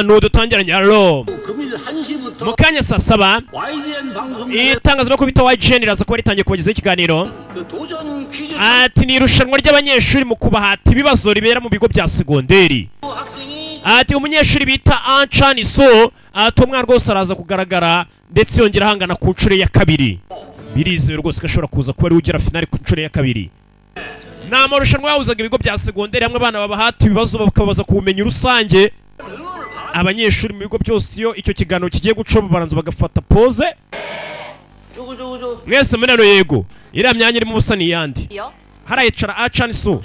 n'udutangiranye alo mukanya saa 7 itangazamakuru bita YGN iraza kuba ritangiye kubagezaho ikiganiro ati ni irushanwa ry'abanyeshuri mu kubahata ibibazo ribera mu bigo bya segonderi. Ati umunyeshuri bita Anchan So ati umwana rwose araza kugaragara ndetse yongera ahangana ku nshuro ya kabiri. Birizewe rwose ko ashobora kuza kuba ari ugera finale ku nshuro ya kabiri. Ni amarushanwa yahuzaga ibigo bya segonderi hamwe abana babahata ibibazo bakabaza ku bumenyi rusange. Abanyeshuri mu bigo byose iyo icyo kiganiro kigiye guca baranza bagafata pose. Mwese muri yego iriya myanya irimo ubusa n'iyandi. Harayicara Anchan So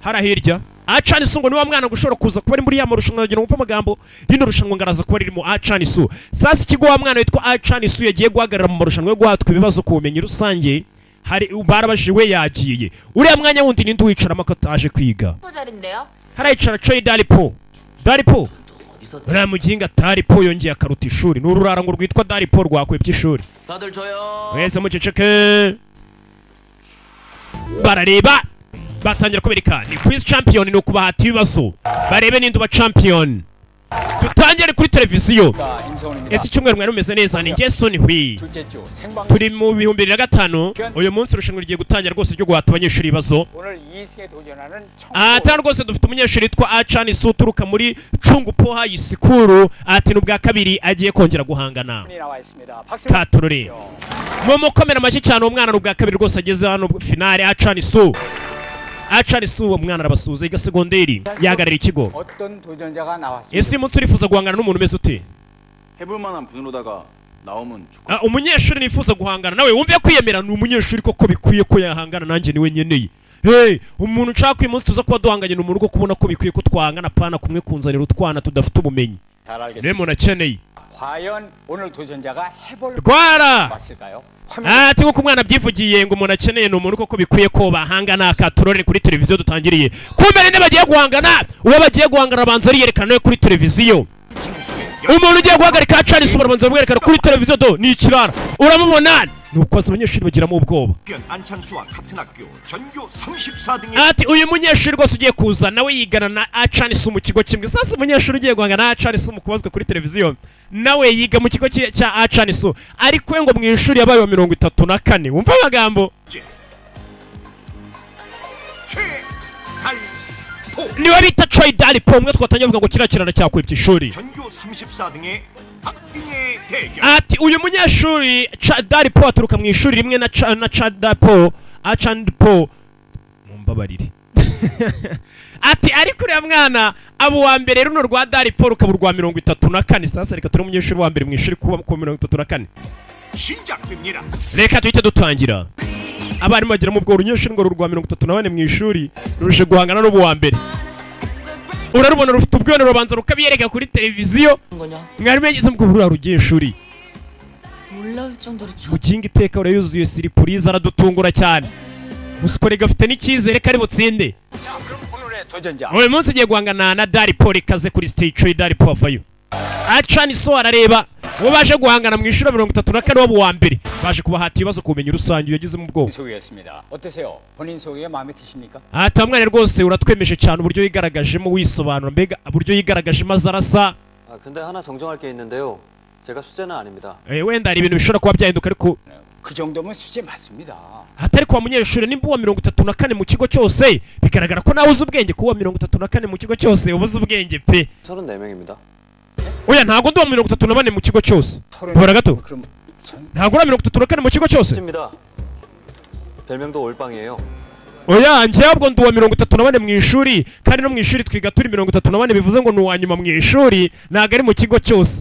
harahirya Anchan So ngo niwa mwana gushobora kuza kuba ari muri ya marushanwa yagira umva amagambo rino rushanwa ngaraza kuba ririmo Anchan So. Sasa ikigo wa mwana witwa Anchan So yagiye guhagarara mu marushanwa yo guhatwa ibibazo ku bumenyi rusange. Hari barabajijwe yagiye uriya mwanya wundi ninde wicaramo akataje kwiga. Harayicara Choi Dalipo uriya muginga Dalipo yongeye akaruta ishuri n'ururara ngo rwitwa Dalipo rwakwebye ishuri. Mwese muceceke barareba batangira kubereka ni quiz champion ni ukubahata ibibazo barebe ninde uba champion. Tutangire kuri televiziyo ese cyumweru mwari umeze neza ni Jason Hwi turi mu 2005 uyu munsi rushanwa rigiye gutangira rwose ryo guhata abanyeshuri ibibazo. Ata rwose dufite umunyeshuri witwa Anchan So uturuka muri Chungpo High School ati n'ubwa kabiri agiye kongera guhangana katurore mu mukomera amashyi cyane umwana n'ubwa kabiri rwose ageze hano finale. Anchan So umwana arabasuza iga segonderi yagarira ikigo. Ese umunsi urifuza guhangana n'umuntu umeze ute? Umunyeshuri nifuza guhangana nawe wumve kwiyemera ni umunyeshuri koko bikwiye ko yahangana nanjye niwe nyeneye. Umuntu nshaka uyu munsi tuza kuba duhanganye n'umuntu uko kubona ko bikwiye ko twahangana pana kumwe kunzanira utwana tudafite ubumenyi. Niwe muntu akeneye. Rwara ati nkuko umwana byivugiye ngo umuntu akeneye ni umuntu koko bikwiye ko bahangana akaturore kuri televiziyo dutangiriye. Kumbe ninde bagiye guhangana uwo bagiye guhangana abanza yerekana kuri televiziyo. Umuntu ugiye guhagarika Anchan So barabanza bamwerekana kuri televiziyo do ni ikirara uramubona nuko abanyeshuri bagiramo ubwoba. Ati uyu munyeshuri rwose ugiye kuza nawe yigana na Anchan So mu kigo kimwe. Sasa umunyeshuri ugiye guhangana na Anchan So mu kubazwa kuri televiziyo nawe yiga mu kigo cya Anchan So ariko we ngo mu ishuri yabaye wa 34 wumva amagambo niwe bita Choi Dalipo umwe twatangiye avuga ngo kirakirana cyakwibye ishuri. Ati uyu munyeshuri Dalipo aturuka mu ishuri rimwe na Anchan So mumbabarire. Ati ariko uriya mwana abo wa mbere runo rwa Dalipo rukaba rwa 34. Sasa reka turi umunyeshuri wa mbere mu ishuri kuba ku 34. Reka tuhite dutangira. Abarimu bagira mu bwo urunyeshuri ngo rwa 34 mu ishuri ruje guhangana n'ubu wa mbere. Urarubona rufite ubwone rubanza rukabiyereka kuri televiziyo. Mwari mwagize mu bwo runyeshuri mukinga iteka urayuzuye siripurize aradutungura cyane. Musipore gafite n'icyizere kari butsinde. Uyu munsi ugiye guhangana na Dalipo rikaze kuri stage. Choi Dalipo avayo. Anchan So arareba uwo baje guhangana mu ishuri 34 wabo wa mbere baje kubahata ibibazo ku bumenyi rusange yagize mu bwoko. Ati amwana rwose uratwemeje cyane uburyo yigaragajemo wisobanura mbega uburyo yigaragaje maze arasa. 근데 하나 정정할 게 있는데요. 제가 수재는 아닙니다. wenda ari ibintu bishobora kuba byahinduka ariko 그 정도면 수재 맞습니다. atari kwa munyeshuri nimba uwa 34 mu kigo cyose bigaragara ko nawe uzi ubwenge kuwa 34 mu kigo cyose ubuze ubwenge pe. 34명입니다. Oya ntago ndi wa 34 mu kigo cyose. Bora gato. Ntago ura 34 mu kigo cyose. 입니다. 별명도 올빵이에요. Oya njye ahubwo ndi wa 34 mu ishuri kandi no mu ishuri twiga turi 34 bivuze ngo ni uwa nyuma mu ishuri ntago ari mu kigo cyose.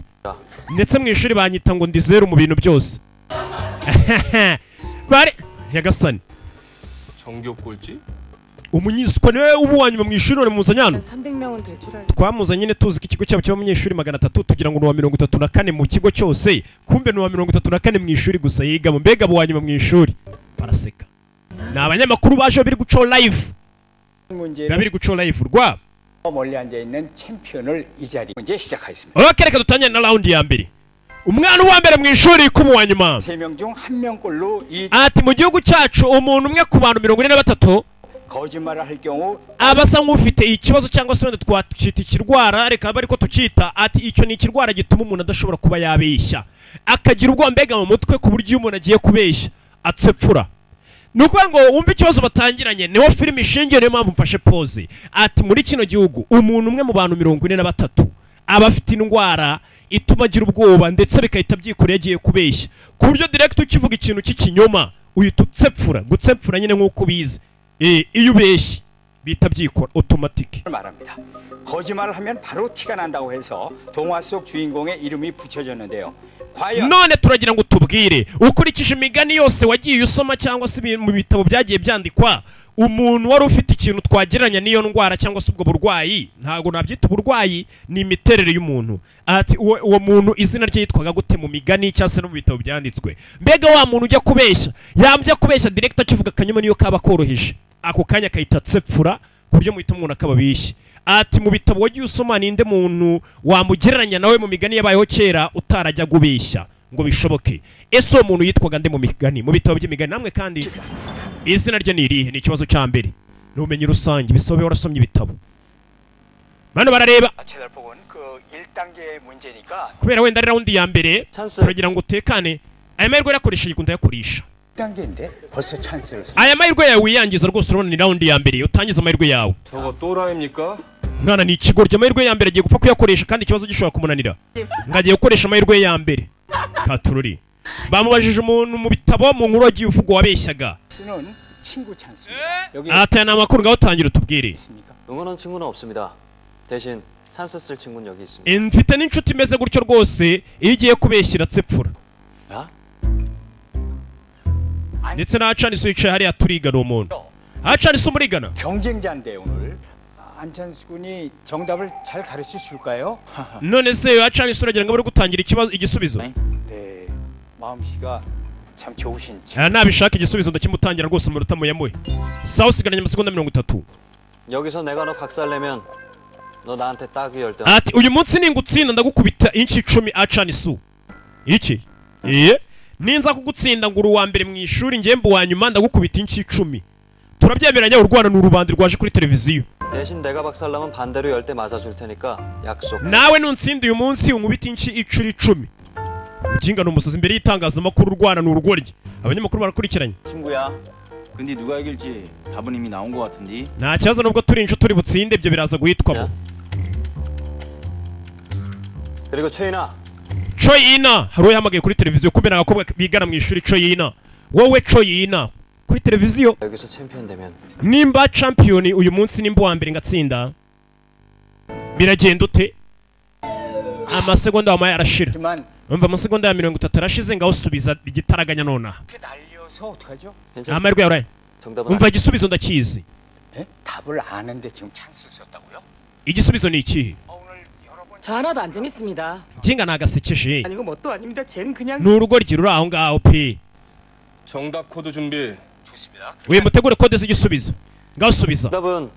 Ndetse mu ishuri banyita ngo ndi zero mu bintu byose. Bari yagasani 정교 꼴찌? umunyiswa niwe ubuwanyuma mu ishuri ore muzanyano 300명은 될 줄 알고 twamuzanye nyine tuzi ko ikigo cyabo cyaba umunyeshuri 300 tugira ngo ni wa 34 mu kigo cyose kumbe ni wa 34 mu ishuri gusa yiga mbega buwanyuma mu ishuri baraseka ni abanyamakuru baje biri guco live biri guco live rwa 멀리 앉아 있는 챔피언을 이 자리 이제 시작하겠습니다. okay reka dutanye na round ya mbere umwana wa mbere mu ishuri kumuwanyuma 3명 중 1명꼴로 이 ati mu gihugu cyacu umuntu umwe ku bantu 43 거짓말을 할 경우 abasa nk'ufite ikibazo cyangwa se wenda twacita ikirwara reka abe ariko tucita ati icyo ni ikirwara gituma umuntu adashobora kuba yabeshya akagira ubwoba mbega mu mutwe ku buryo iyo umuntu agiye kubeshya atsepfura ni ukuvuga ngo wumve ikibazo batangiranye niho filime ishingiye niyo mpamvu mfashe pose ati muri kino gihugu umuntu umwe mu bantu 43 aba afite indwara ituma agira ubwoba ndetse bikahita byikora yagiye kubeshya ku buryo direct ukivuga ikintu cy'ikinyoma uhita utsepfura gutsepfura nyine nk'uko bize iyo ubeshye bita byikora automatic 말합니다. 거짓말을 하면 바로 티가 난다고 해서 동화 속 주인공의 이름이 붙여졌는데요. 과연 none turagira ngo tubwire ukurikije imigani yose wagiye usoma cyangwa se mu bitabo byagiye byandikwa umuntu wari ufite ikintu twagereranya n'iyo ndwara cyangwa se ubwo burwayi ntago nabyita uburwayi ni imiterere y'umuntu ati uwo muntu izina rye yitwaga gute mu migani cyangwa se no mu bitabo byanditswe mbega wa muntu ujya kubeshya yambye kubeshya direct akivuga akanyuma niyo kaba koroheje ako kanya kahita tsepfura ku buryo muhita umuntu akababishye ati mu bitabo wagiye usoma ninde muntu wamugereranya nawe mu migani yabayeho kera utarajya gubeshya ngo bishoboke ese uwo muntu yitwaga nde mu migani mu bitabo by'imigani namwe kandi izina rye ni irihe ni ikibazo cya mbere ni ubumenyi rusange bisobe warasomye ibitabo bano barareba 최달폭은 그 1단계 문제니까 kubera wenda ari raundi ya mbere turagira ngo utekane aya mahirwe yakoresheje ikunda yakoresha 1단계인데 벌써 찬스를 쓰. aya mahirwe yawe wiyangiza rwose urabona ni raundi ya mbere utangiza amahirwe yawe 저거 또라이입니까? mwana ni ikigoryi amahirwe ya mbere agiye gupfa kuyakoresha kandi ikibazo gishobora kumunanira ngagiye gukoresha amahirwe ya mbere katururi bamubajije umuntu mu bitabo mu nkuru agiye uvuga wabeshyaga 쓰는 친구 찬스입니다. 여기 atana amakuru ngaho utangira utubwire 있습니까? 응원한 친구는 없습니다. 대신 찬스 쓸 친구는 여기 있습니다. mfite n'inshuti imeze gutyo rwose iyo igiye kubeshyira tsepfura 야? ndetse na Acanisu yicaye hariya turigana uwo muntu Acanisu umurigana 경쟁자인데 오늘 안찬수 군이 정답을 잘 가르쳐 줄까요? none se Acanisu uragira ngo bari gutangira ikibazo igisubizo 네, 마음씨가 참 좋으신 nabishaka igisubizo ndakimutangira rwose mu minota muyamuhe sawa usigaranye amasegonda 30 여기서 내가 너 박살내면 너 나한테 따귀 열 때. ati uyu munsi ningutsinda ndagukubita inchi 10 Acanisu iki ninza kugutsinda ngo uri uwa mbere mu ishuri ngembo wa nyuma ndagukubita inchi 10 turabyemeranya u Rwanda n'urubandi rwaje kuri televiziyo 대신 내가 박살나면 반대로 열 때 맞아줄 테니까 약속. nawe nuntsinda uyu munsi unkubita inchi 10 ukinga n'umusazi imbere y'itangazamakuru u Rwanda n'urugoryi abanyamakuru barakurikiranye 친구야. 근데 누가 이길지 답은 이미 나온 것 같은데. nta kibazo nubwo turi inshuti turi butsinde ibyo biraza guhitwamo 그리고 최인아. Choyina hari uyahamagaye kuri televiziyo kubera abakobwa bigana mu ishuri Choyina wowe Choyina kuri televiziyo 여기서 챔피언 되면 nimba champion uyu munsi nimba wa mbere ngatsinda biragenda ute amasegonda wamaye arashira 하지만 umva amasegonda ya 30 arashize ngaho subiza igitaraganya nona 이렇게 날려서 어떡하죠? 괜찮습니다. amahirwe yawe 정답은 umva igisubizo ndakizi 네? 답을 아는데 지금 찬스를 썼다고요? igisubizo ni ikihe 오늘 여러 번 저 하나도 안 재밌습니다. jinga nagasekeje 아니고 뭣도 아닙니다. 쟨 그냥 n'urugoryi ruri aho ngaho pe 정답 코드 준비. 좋습니다. we mutegure kode z'igisubizo ngaho subiza 정답은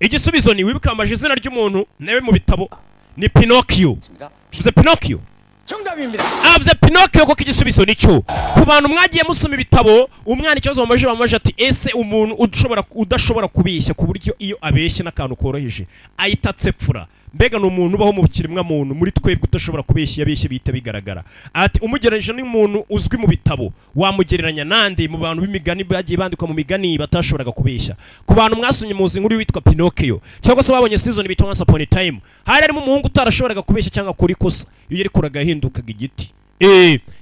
igisubizo ni wibuka amaje izina ry'umuntu nawe mu bitabo ni Pinocchio 좋습니다. bivuze Pinocchio 정답입니다. avuze Pinocchio koko igisubizo nicyo ku bantu mwagiye musoma ibitabo umwana ikibazo bamaje ati ese umuntu udashobora kubeshya ku buryo iyo abeshye n'akantu koroheje ahita atsepfura mbega ni umuntu ubaho mu kiremwa muntu muri twebwe udashobora kubeshya yabeshye bihita bigaragara ati umugereranyije n'umuntu uzwi mu bitabo wamugereranya nande mu bantu b'imigani bagiye bandikwa mu migani batashoboraga kubeshya ku bantu mwasomye muzi nkuru witwa Pinocchio cyangwa se babonye season bitwa Once Upon a Time hari harimo umuhungu utarashoboraga kubeshya cyangwa kuri kosa iyo yari kuragahindukaga igiti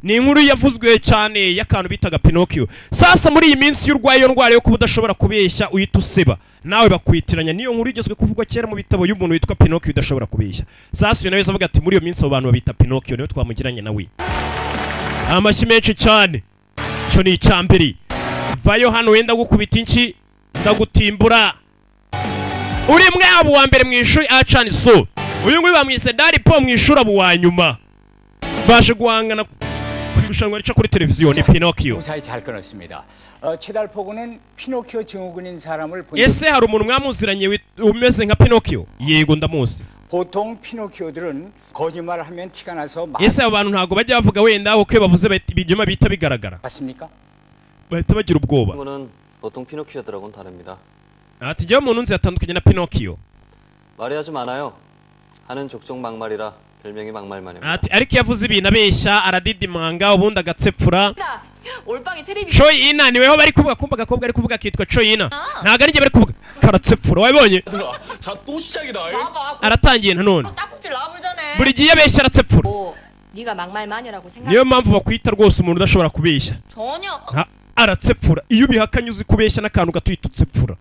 ni inkuru yavuzwe cyane y'akantu bitaga Pinocchio sasa muri iyi minsi y'urwaye iyo ndwara yo kuba udashobora kubeshya uhita useba nawe bakwitiranya niyo nkuru igezwe kuvugwa kera mu bitabo y'umuntu witwa Pinocchio udashobora kubeshya sasa uyu nawe avuga ati muri iyo minsi abo bantu babita Pinocchio niwe twamugiranye nawe amashyi menshi cyane cyo ni icyambere vayo hano wenda gukubita inki ndagutimbura uri mwe abo wa mbere mu ishuri Acanisu uyu nguyu bamwise Daripo mu ishuri abo wa nyuma baje guhangana ku irushanwa rica kuri televiziyo ni Pinocchio 무사히 잘 끊었습니다. 최달포구는 피노키오 증후군인 사람을 본 ese hari umuntu mwamuziranye umeze nka Pinocchio yego ndamuzi 보통 피노키오들은 거짓말을 하면 티가 나서 ese abo bantu ntago bajya bavuga wenda uko bavuze ibinyoma bihita bigaragara 맞습니까? bahita bagira ubwoba 친구는 보통 피노키오들하고는 다릅니다. ati njyewe umuntu nzi yatandukanye na Pinocchio. 말이 아주 많아요. 하는 족족 막말이라 별명이 막말만입니다. ati ariko yavuze ibintu abeshya aradidimanga ubundi agatsepfura. 올빵이 테레비. Choyina niweho bari kuvuga kumva agakobwa ari kuvuga kitwa Choyina. ntago ari njye bari kuvuga karatsepfura wabibonye. 자, 또 시작이다. 봐봐. aratangiye nanone 딱꼭질 나불잖아. buri gihe abeshya aratsepfura. 네가 막말마녀라고 생각. niyo mpamvu bakwita rwose umuntu udashobora kubeshya. 전혀. aratsepfura iyo ubihakanye uzi kubeshya n'akantu gato uhita utsepfura.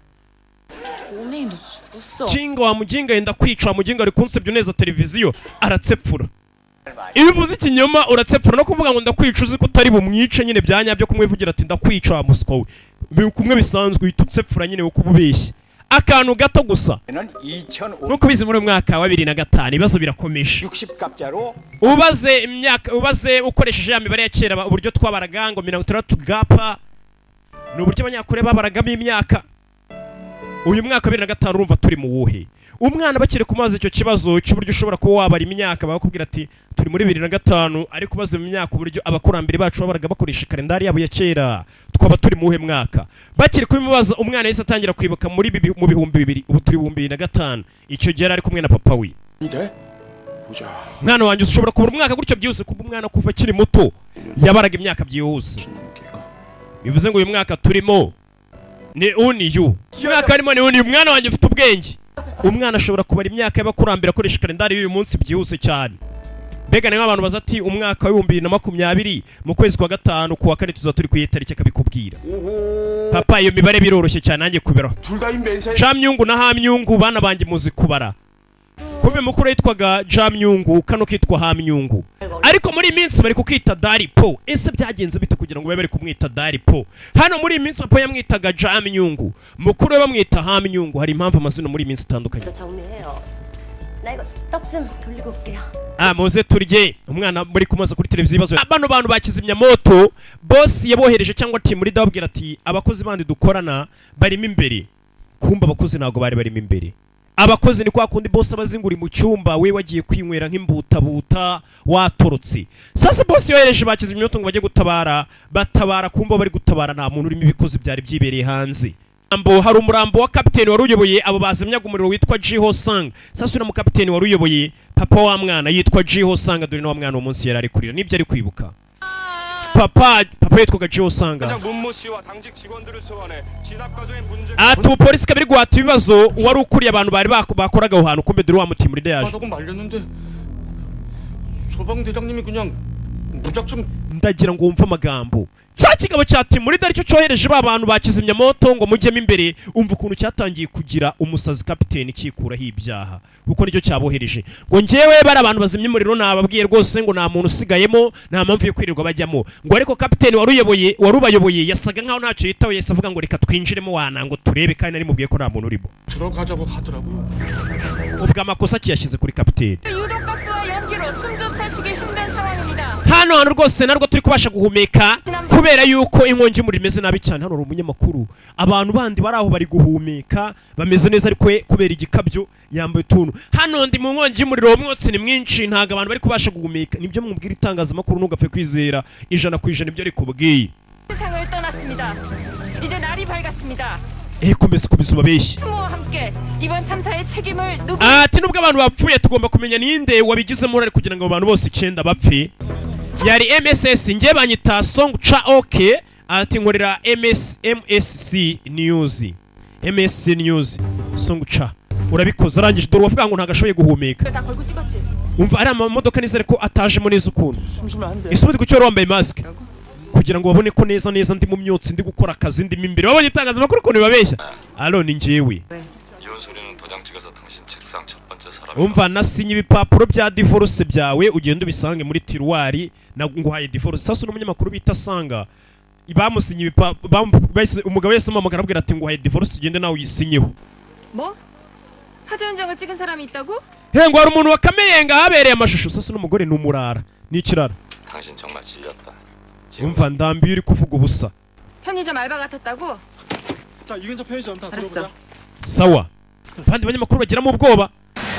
오메이 너 죽었어. jinga wa mujinga yenda kwica wa mujinga ari kunsebya neza televiziyo aratsepfura. iyo uvuze ikinyoma uratsepfura no kuvuga ngo ndakwica uzi ko utari bumwice nyine byanyabyo kumwivugira ati ndakwica wa muswa we kumwe bisanzwe uhita utsepfura nyine wo kububeshya akantu gato gusa. nuko bizi muri mwaka wa 2005 ibibazo birakomeje. 60갑자로 ubaze ukoresheje ya mibare ya kera uburyo twabaraga ngo 60 gapa ni uburyo abanyakure babaragamo imyaka. uyu mwaka wa 2005 urumva turi mu wuhe? umwana bakire kumaza icyo kibazo cy'uburyo ushobora kuba wabara imyaka bakubwira ati turi muri 2005 ariko baze mu myaka uburyo abakurambere bacu babaraga bakoresha kalendari yabo ya kera twaba turi mu wuhe mwaka. bakire kubimubaza umwana yese atangira kwibuka muri mu bihumbi 2000 ubu turi 2005 icyo gihe ari kumwe na papa we. mwana wanjye ushobora kubura umwaka gutyo byihuse kuba umwana kuva akiri muto yabaraga imyaka byihuse. bivuze ngo uyu mwaka turimo ni uniyu. umwaka arimo ni uniyu. umwana wanjye ufite ubwenge. umwana ashobora kubara imyaka y'abakurambere akoresha kalendari y'uyu munsi byihuse cyane. mbega niba abantu baza ati umwaka wa 2020 mu kwezi kwa gatanu kuwa kane tuzaba turi ku itariki akabikubwira. papa iyo mibare biroroshye cyane nanjye kuberaho. Jamyungu na Hamyungu bana banjye muzi kubara. kumbe mukuru yitwaga Jamyungu kano kitwa Hamyungu. ariko muri iminsi bari kukita Daripo. ese byagenze bite kugira ngo babe bari kumwita Daripo? hano muri iminsi papa yamwitaga Jamyungu mukuru we bamwita Hamyungu. hari impamvu amazina muri iminsi itandukanye. 나 이거 떡 좀 돌리고 올게요. muze turye. umwana muri kumaza kuri televiziyo ibibazo. bano bantu bakizimya moto boss yabohereje cyangwa team leader babwira ati abakozi bandi dukorana barimo imbere. kumba abakozi ntago bari barimo imbere. abakozi ni kwa kundi boss abazinguri mu cyumba we wagiye kwinywera nk'imbutabuta watorotse. sasa boss yohereje bakizimya moto ngo bajye gutabara batabara kumba bari gutabara nta muntu urimo ibikozi byari byibereye hanze. hari umurambo wa kapiteni wari uyoboye abo bazimyaga umuriro witwa Jiho Sang. sasa uri mu kapiteni wari uyoboye papa wa mwana yitwa Jiho Sang. dore no mwana uwo munsi yari ari kurira nibyo ari kwibuka. papa yitwaga Jiho Sang. ati polisi kabiri guhata ibibazo wari ukuriye abantu bari bakoraga aho hantu kumbe dore wa mutima uri yaje. ndagira ngo wumve amagambo. cya kigabo cya Timurida aricyo cyohereje ba bantu bakizimya moto ngo mujyemo imbere. umva ukuntu cyatangiye kugira umusazi kapiteni kikuraho ibyaha kuko nicyo cyabohereje ngo njyewe bari abantu bazimya umuriro nababwiye rwose ngo nta muntu usigayemo nta mpamvu yo kwirirwa bajyamo. ngo ariko kapiteni wari ubayoboye yasaga nkaho ntacyo yitaho yese avuga ngo reka twinjiremo wana ngo turebe kandi nari mubwiye ko nta muntu urimo. ubwo amakosa kiyashyize kuri kapiteni. hano hantu rwose narwo turi kubasha guhumeka kubera yuko inkongi y'umuriro imeze nabi cyane. hano hari umunyamakuru abantu bandi bari aho bari guhumeka bameze neza ariko kubera igikabyo yambaye utuntu. hano ndi mu nkongi y'umuriro umwotsi ni mwinshi ntago abantu bari kubasha guhumeka. nibyo mwumvira itangazamakuru ntugapfe kwizera 100% ibyo ari kubwiye. komeza ubabeshye. ati nubwo abantu bapfuye tugomba kumenya ninde wabigizemo uruhare kugira ngo abantu bose 9 bapfe. yari MSS njye banyita Song Cha OK. ati nkorera MSC News Song Cha urabikoze arangije dore wavuga ngo ntagashoboye guhumeka. umva ari amamodoka nizere ko atajemo neza ukuntu. isubize gucyo wambaye mask kugira ngo babone ko neza ndi mu myotsi ndi gukora akazi ndimo imbere. babonye itangazamakuru ukuntu babeshya. ni njyewe. umva nasinye ibipapuro bya divorce byawe ugenda ubisange muri tiruwari nguhaye divorce. sasa n'umunyamakuru bita Sanga bamusinye ibipapuro umugabo wese amamagara abwira ati nguhaye divorce ugende nawe uyisinyeho. 사진 현장을 찍은 사람이 있다고? ngo hari umuntu wakameyenga habereye amashusho. sasa n'umugore ni umurara n'ikirara. 당신 정말 질렸다. umva ndambiye uri kuvuga ubusa. 편의점 알바 같았다고? 자, 이근서 편의점 다 들어보자. sawa. abandi banyamakuru bagira mu bwoba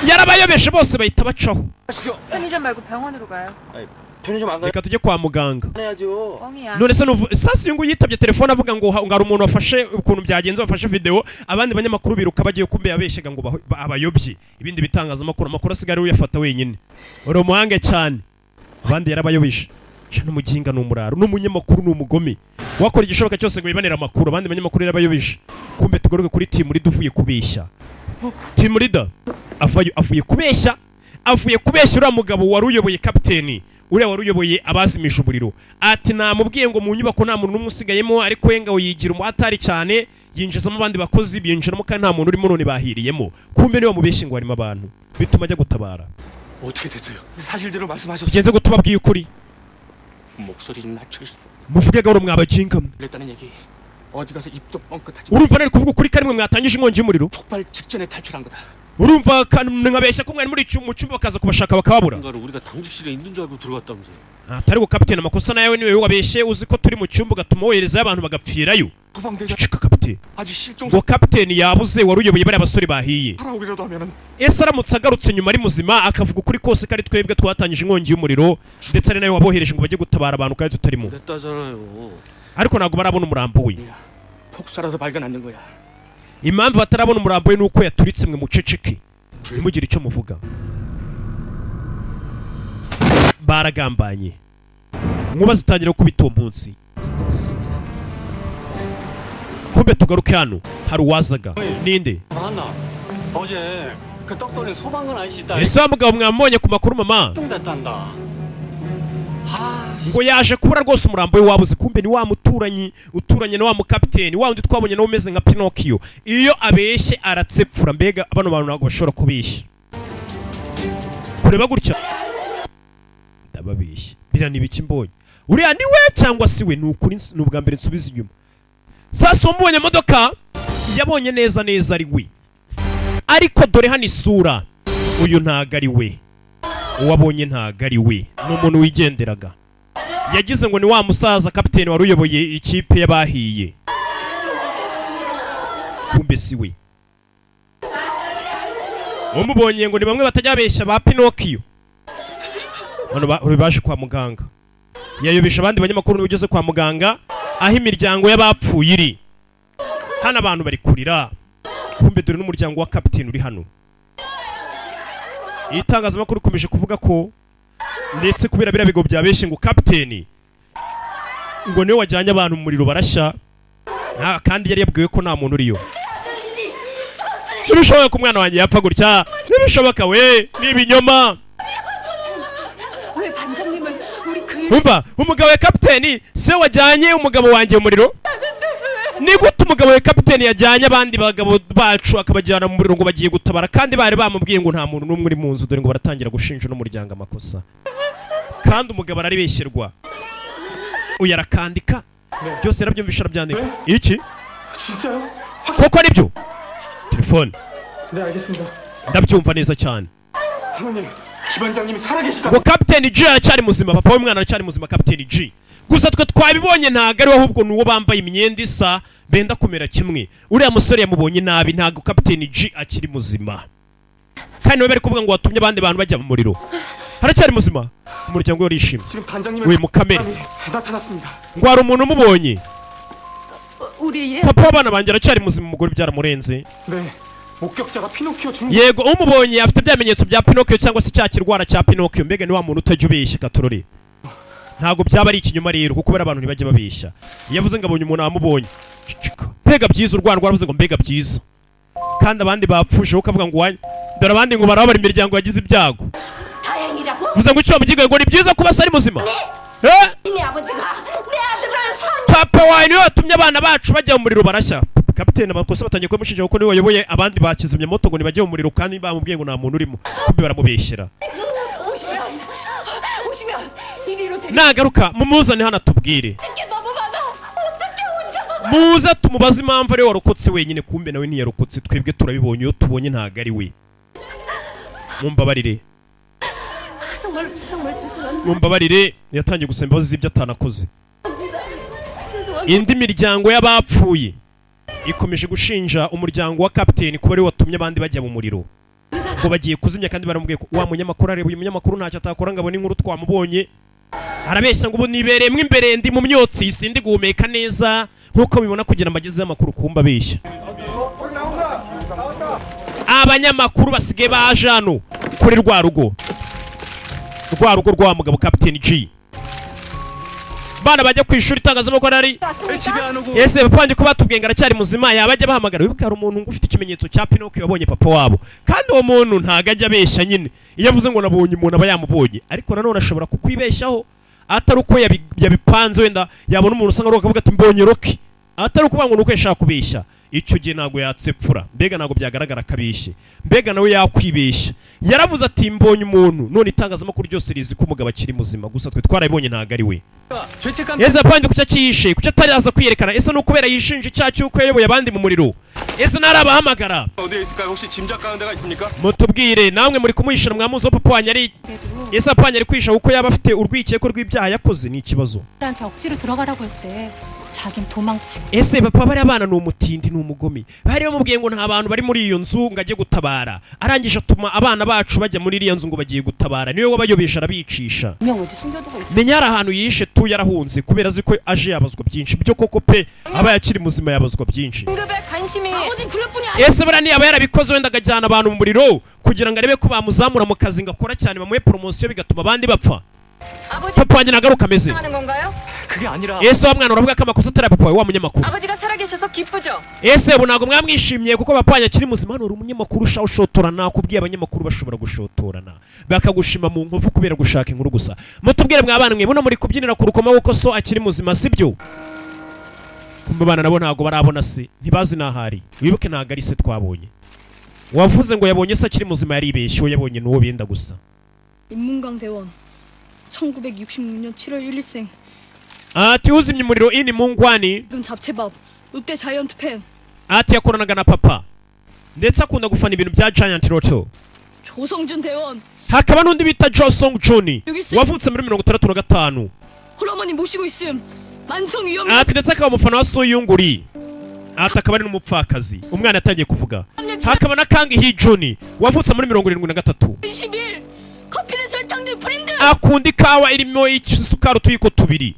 yarabayobeshe bose bahita bacaho. 편의점 말고 병원으로 가요. 대표님 좀 안 가요? reka tujye kwa muganga 해야죠. 뻥이야. none se sasa uyu nguyu yitabye telefone avuga ngo hari umuntu wafashe ukuntu byagenze bafashe video abandi banyamakuru biruka bagiye kumbe yabeshyaga ngo abayobyi ibindi bitangazamakuru amakuru asigara uyafata wenyine uri umuhange cyane abandi yarabayobisha n'umuginga n'umuraro n'umunyamakuru n'umugome wakora igishoboka cyose ngo yibanire amakuru abandi banyamakuru yarabayobisha kumbe tugaruke kuri team leader uvuye kubeshya team leader avuye kubeshya uriya mugabo wari uyoboye kapiteni uriya wari uyoboye abazimisha umuriro ati namubwiye ngo mu nyubako nta muntu n'umwe usigayemo ariko we ngo yigira umuhatari cyane yinjizamo abandi bakozi binjiramo kandi nta muntu urimo none bahiriyemo kumbe niwe mubeshye ngo harimo abantu bituma ajya gutabara 어떻게 됐어요? 사실대로 말씀하셨어요. bigenze ngo tubabwiye ukuri 목소리 좀 낮춰. muvuge gahoro mwabaginga 그랬다는 얘기. 어디 가서 입도 뻥끗하지. urumva nari kuvuga ukuri karimwe mwatangije inkongi y'umuriro 폭발 직전에 탈출한 거다. urumva nkabeshya ko mwari muri mu cyumba bakaza kubashaka bakababura 우리가 당직실에 있는 줄 알고 들어갔다면서요. atari kapiteni amakosa nawe niwe wabeshye uzi ko turi mu cyumba gatuma woherezayo abantu bagapfirayo 소방대장 cika kapiteni 아직 실종 ngo kapiteni yabuze wari uyoboye bariya basore bahiye 살아오기라도 하면은 ese aramutse agarutse nyuma ari muzima akavuga ukuri kose ko ari twebwe twatangije inkongi y'umuriro ndetse ari nawe wabohereje ngo bajye gutabara abantu kandi tutarimo 됐다잖아요. ariko ntabwo barabona umurambo we 폭살아서 발견 안 된 거야. impamvu batarabona umurambo we ni uko yaturitse mwe muceceke ntimugire icyo muvuga baragambanye nkuba zitangira gukubita uwo munsi kumbe tugaruke hano hari uwazaga ninde 하나 어제 그 떡돌이 소방관 아저씨 딸이 ese wa mugabo mwamubonye ku makuru mama 됐단다. ngo yaje kubura rwose umurambo we wabuze kumbe ni wa muturanyi uturanye na wa mukapiteni wa wundi twabonye nawe umeze nka Pinocchio iyo abeshye aratsepfura mbega bano bantu ntabwo bashobora kubeshya kureba gutya ndababeshya bira nibiki mbonye uriya ni we cyangwa si we ni ukuri ni ubwa mbere nsubiza inyuma sasa umubonye modoka yabonye neza neza ari we ariko dore hano isura uyu ntago ari we uwabonye ntago ari we ni umuntu wigenderaga yagize ngo ni wa musaza kapiteni wari uyoboye ikipe y'abahiye kumbe si we umubonye ngo ni bamwe batajya babeshya ba Pinocchio bano baje kwa muganga yayobesha abandi banyamakuru ugeze kwa muganga aho imiryango y'abapfuye iri hano abantu bari kurira kumbe dore n'umuryango wa kapiteni uri hano itangazamakuru rikomeje kuvuga ko ndetse kubera biriya bigo byabeshe ngo kapiteni ngo niwe wajyanye abantu mu muriro barashya kandi yari yabwiwe ko nta muntu uriyo ntibishoboka ko umwana wanjye yapfa gutya ntibishoboka we ni ibinyoma umva umugabo wa kapiteni se wajyanye umugabo wanjye mu muriro ni gute umugabo wa kapiteni yajyanye abandi bagabo bacu akabajyana mu muriro ngo bagiye gutabara kandi bari bamubwiye ngo nta muntu n'umwe uri mu nzu dore ngo baratangira gushinja n'umuryango amakosa kandi umugabo arabeshyerwa uyu arakandika byose yarabyumvisha arabyandika iki koko nibyo telefone ndabyumva neza cyane ngo kapiteni G aracyari muzima papa w'umwana aracyari muzima kapiteni G gusa twe twabibonye ntago ari ahubwo nuwo bambaye imyenda isa benda kumera kimwe uriya musore yamubonye nabi ntago kapiteni G akiri muzima kandi nawe bari kuvuga ngo watumye abandi bantu bajya mu muriro haracyari muzima umuryango we urishimye we mukamere ngo hari umuntu umubonye papa w'abana banjye aracyari muzima umugore byaramurenze yego umubonye afite byamenyetso bya Pinocchio cyangwa se cya kirwara cya Pinocchio mbega ni wa muntu utajya ubeshya katorore ntago byaba ari ikinyoma rero kuko bari abantu ntibajya babeshya yavuze ngo abonye umuntu amubonye mbega byiza urwanda rwaravuze ngo mbega byiza kandi abandi bapfuje ukavuga ngo wanye dore abandi ngo barabara imiryango yagize ibyago vuze ngo icyo mugiga ngo ni byiza kuba sari muzima papa wawe niwe watumye abana bacu bajya mu muriro barashya kapiteni amakosa batangiye kumushinja kuko niwe wayoboye abandi bakizimya moto ngo nibajye mu muriro kandi bamubwiye ngo nta muntu urimo kumbe baramubeshyera nagaruka mumuzane hano atubwire muze tumubaze impamvu ariwe warokotse wenyine kumbe nawe ntiyarokotse twebwe turabibonye iyo tubonye ntago ari we mumbabarire yatangiye gusaba imbabazi z'ibyo atanakoze indi miryango y'abapfuye ikomeje gushinja umuryango wa kapiteni kuba ariwe watumye abandi bajya mu muriro ngo bagiye kuzimya kandi baramubwiye ko wa munyamakuru areba uyu munyamakuru ntacyo atakora ngo abone inkuru twamubonye arabeshya ngo ubu nibereye mwe imbere ndi mu myotsi sindi guhumeka neza nkuko bibona kugira mbagezeho amakuru kumba abeshya. Abanyamakuru basigaye baje hano kuri rwa rugo rwa mugabo Captain G. Bana bajya ku ishuri itangazamakuru ari ese bapanje ko batubwiye ngaracyari muzima yabajya bahamagara wibuka hari umuntu ufite ikimenyetso cya Pinocchio yabonye papa wabo kandi uwo muntu ntagajya abeshya nyine iyo avuze ngo nabonye umuntu aba yamubonye ariko nanone ashobora kukwibeshyaho atari uko yabipanze wenda yabona umuntu usanga akavuga ati mbonye Rocky atari ukuvuga ngo nuko yashaka kubeshya icyo gihe ntago yatsepfura mbega ntago byagaragara kabishye mbega nawe yakwibeshya yaravuze ati mbonye umuntu none itangazamakuru ryose rizi ko umugabo akiri muzima gusa twe twarabibonye ntago ari we. Ese apanje kucya cyishe kucya taraza kwiyerekana ese no kubera yishinje icyaha cyuko yayoboye abandi mu muriro ese narabahamagara mutubwire namwe muri kumuyishira mwamuzo papa wanyu ari ese apanye ari kwisha uko yaba afite urwikeko rw'ibyaha yakoze ni ikibazo. Ese papa bari abana ni umutindi ni umugome bari bamubwiye ngo nta bantu bari muri iyo nzu ngo ajye gutabara arangije atuma abana bacu bajya muri iriya nzu ngo bagiye gutabara niwe wabayobesha arabicisha. Menya hari ahantu yishe tu yarahunze kubera azi ko aje yabazwa byinshi byo koko pe aba yakiri muzima yabazwa byinshi. Ese bara ni aba yarabikoze wenda agajyana abantu mu muriro kugira ngo arebe ko bamuzamura mu kazi ngakora cyane bamuhe promotion bigatuma abandi bapfa. Papa wanjye nagaruka ameze ese wa mwana uravuga ko amakosa atari papa wawe wa munyamakuru ese ubu ntabwo mwamwishimiye kuko papa wanjye akiri muzima hano uri umunyamakuru ushotorana nakubwiye abanyamakuru bashobora gushotorana bakagushima mu nkovu kubera gushaka inkuru gusa. Mutubwire mwabana mwe buno muri kubyinira ku rukoma kuko so akiri muzima sibyo kumbe bana nabo ntabwo barabona se ntibazi nahari wibuke ntabwo ari se twabonye wavuze ngo yabonye se akiri muzima yaribeshye yabonye nuwo benda gusa. 인문강 대원 1966년 7월 1일생 ati uzimye umuriro ini mungwani 잡채밥 롯데 자이언트 팬 ati yakoranaga na papa ndetse akunda gufana ibintu bya Giant Lotto. 조성준 대원 hakaba n'undi bita Josong Juni wavutse muri 1965 홀어머니 모시고 있음 만성 위험 ati ndetse akaba umufana wa Soyunguri ati akaba ari n'umupfakazi umwana yatangiye kuvuga. Hakaba na Kang Hee Juni wavutse muri 1973 21 커피는 설탕들 브랜드 akunda ikawa irimo isukari utuyiko tubiri.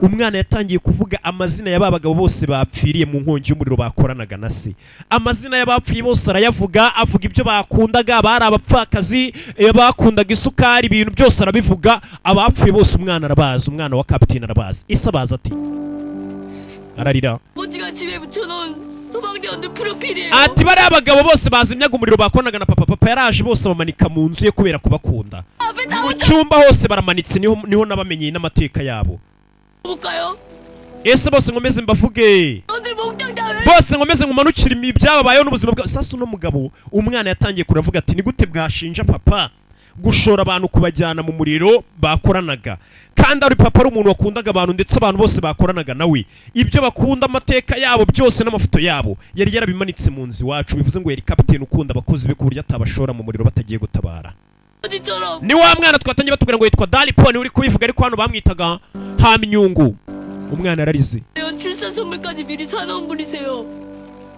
Umwana yatangiye kuvuga amazina y'ababagabo bose bapfiriye mu nkongi y'umuriro bakoranaga na se. Amazina y'abapfuye bose arayavuga avuga ibyo bakundaga bari abapfakazi bakundaga isukari ibintu byose arabivuga abapfuye bose umwana arabazi umwana wa Captain arabazi. Ese abaza ati ararira ati bari abagabo bose bazimyaga umuriro bakoranaga na papa yaraje bose bamanika mu nzu ye kubera kubakunda mu cyumba hose baramanitse niho nabamenyeye n'amateka yabo. Ese bose ngomeze mbavuge bose ngomeze ngumanukira ibyababayeho n'ubuzima bwa sasa uno mugabo umwana yatangiye kuravuga ati ni gute bwashinja papa gushora abantu kubajyana mu muriro bakoranaga kandi ari papa ari umuntu wakundaga abantu ndetse abantu bose bakoranaga nawe ibyo bakunda amateka yabo byose n'amafoto yabo yari yarabimanitse mu nzu iwacu bivuze ngo yari Captain ukunda abakozi be ku buryo atabashora mu muriro batagiye gutabara. Ni wa mwana twatangiye batubwira ngo yitwa Dalipon uri kubivuga ariko hano bamwitaga Hamyungu. Umwana ararize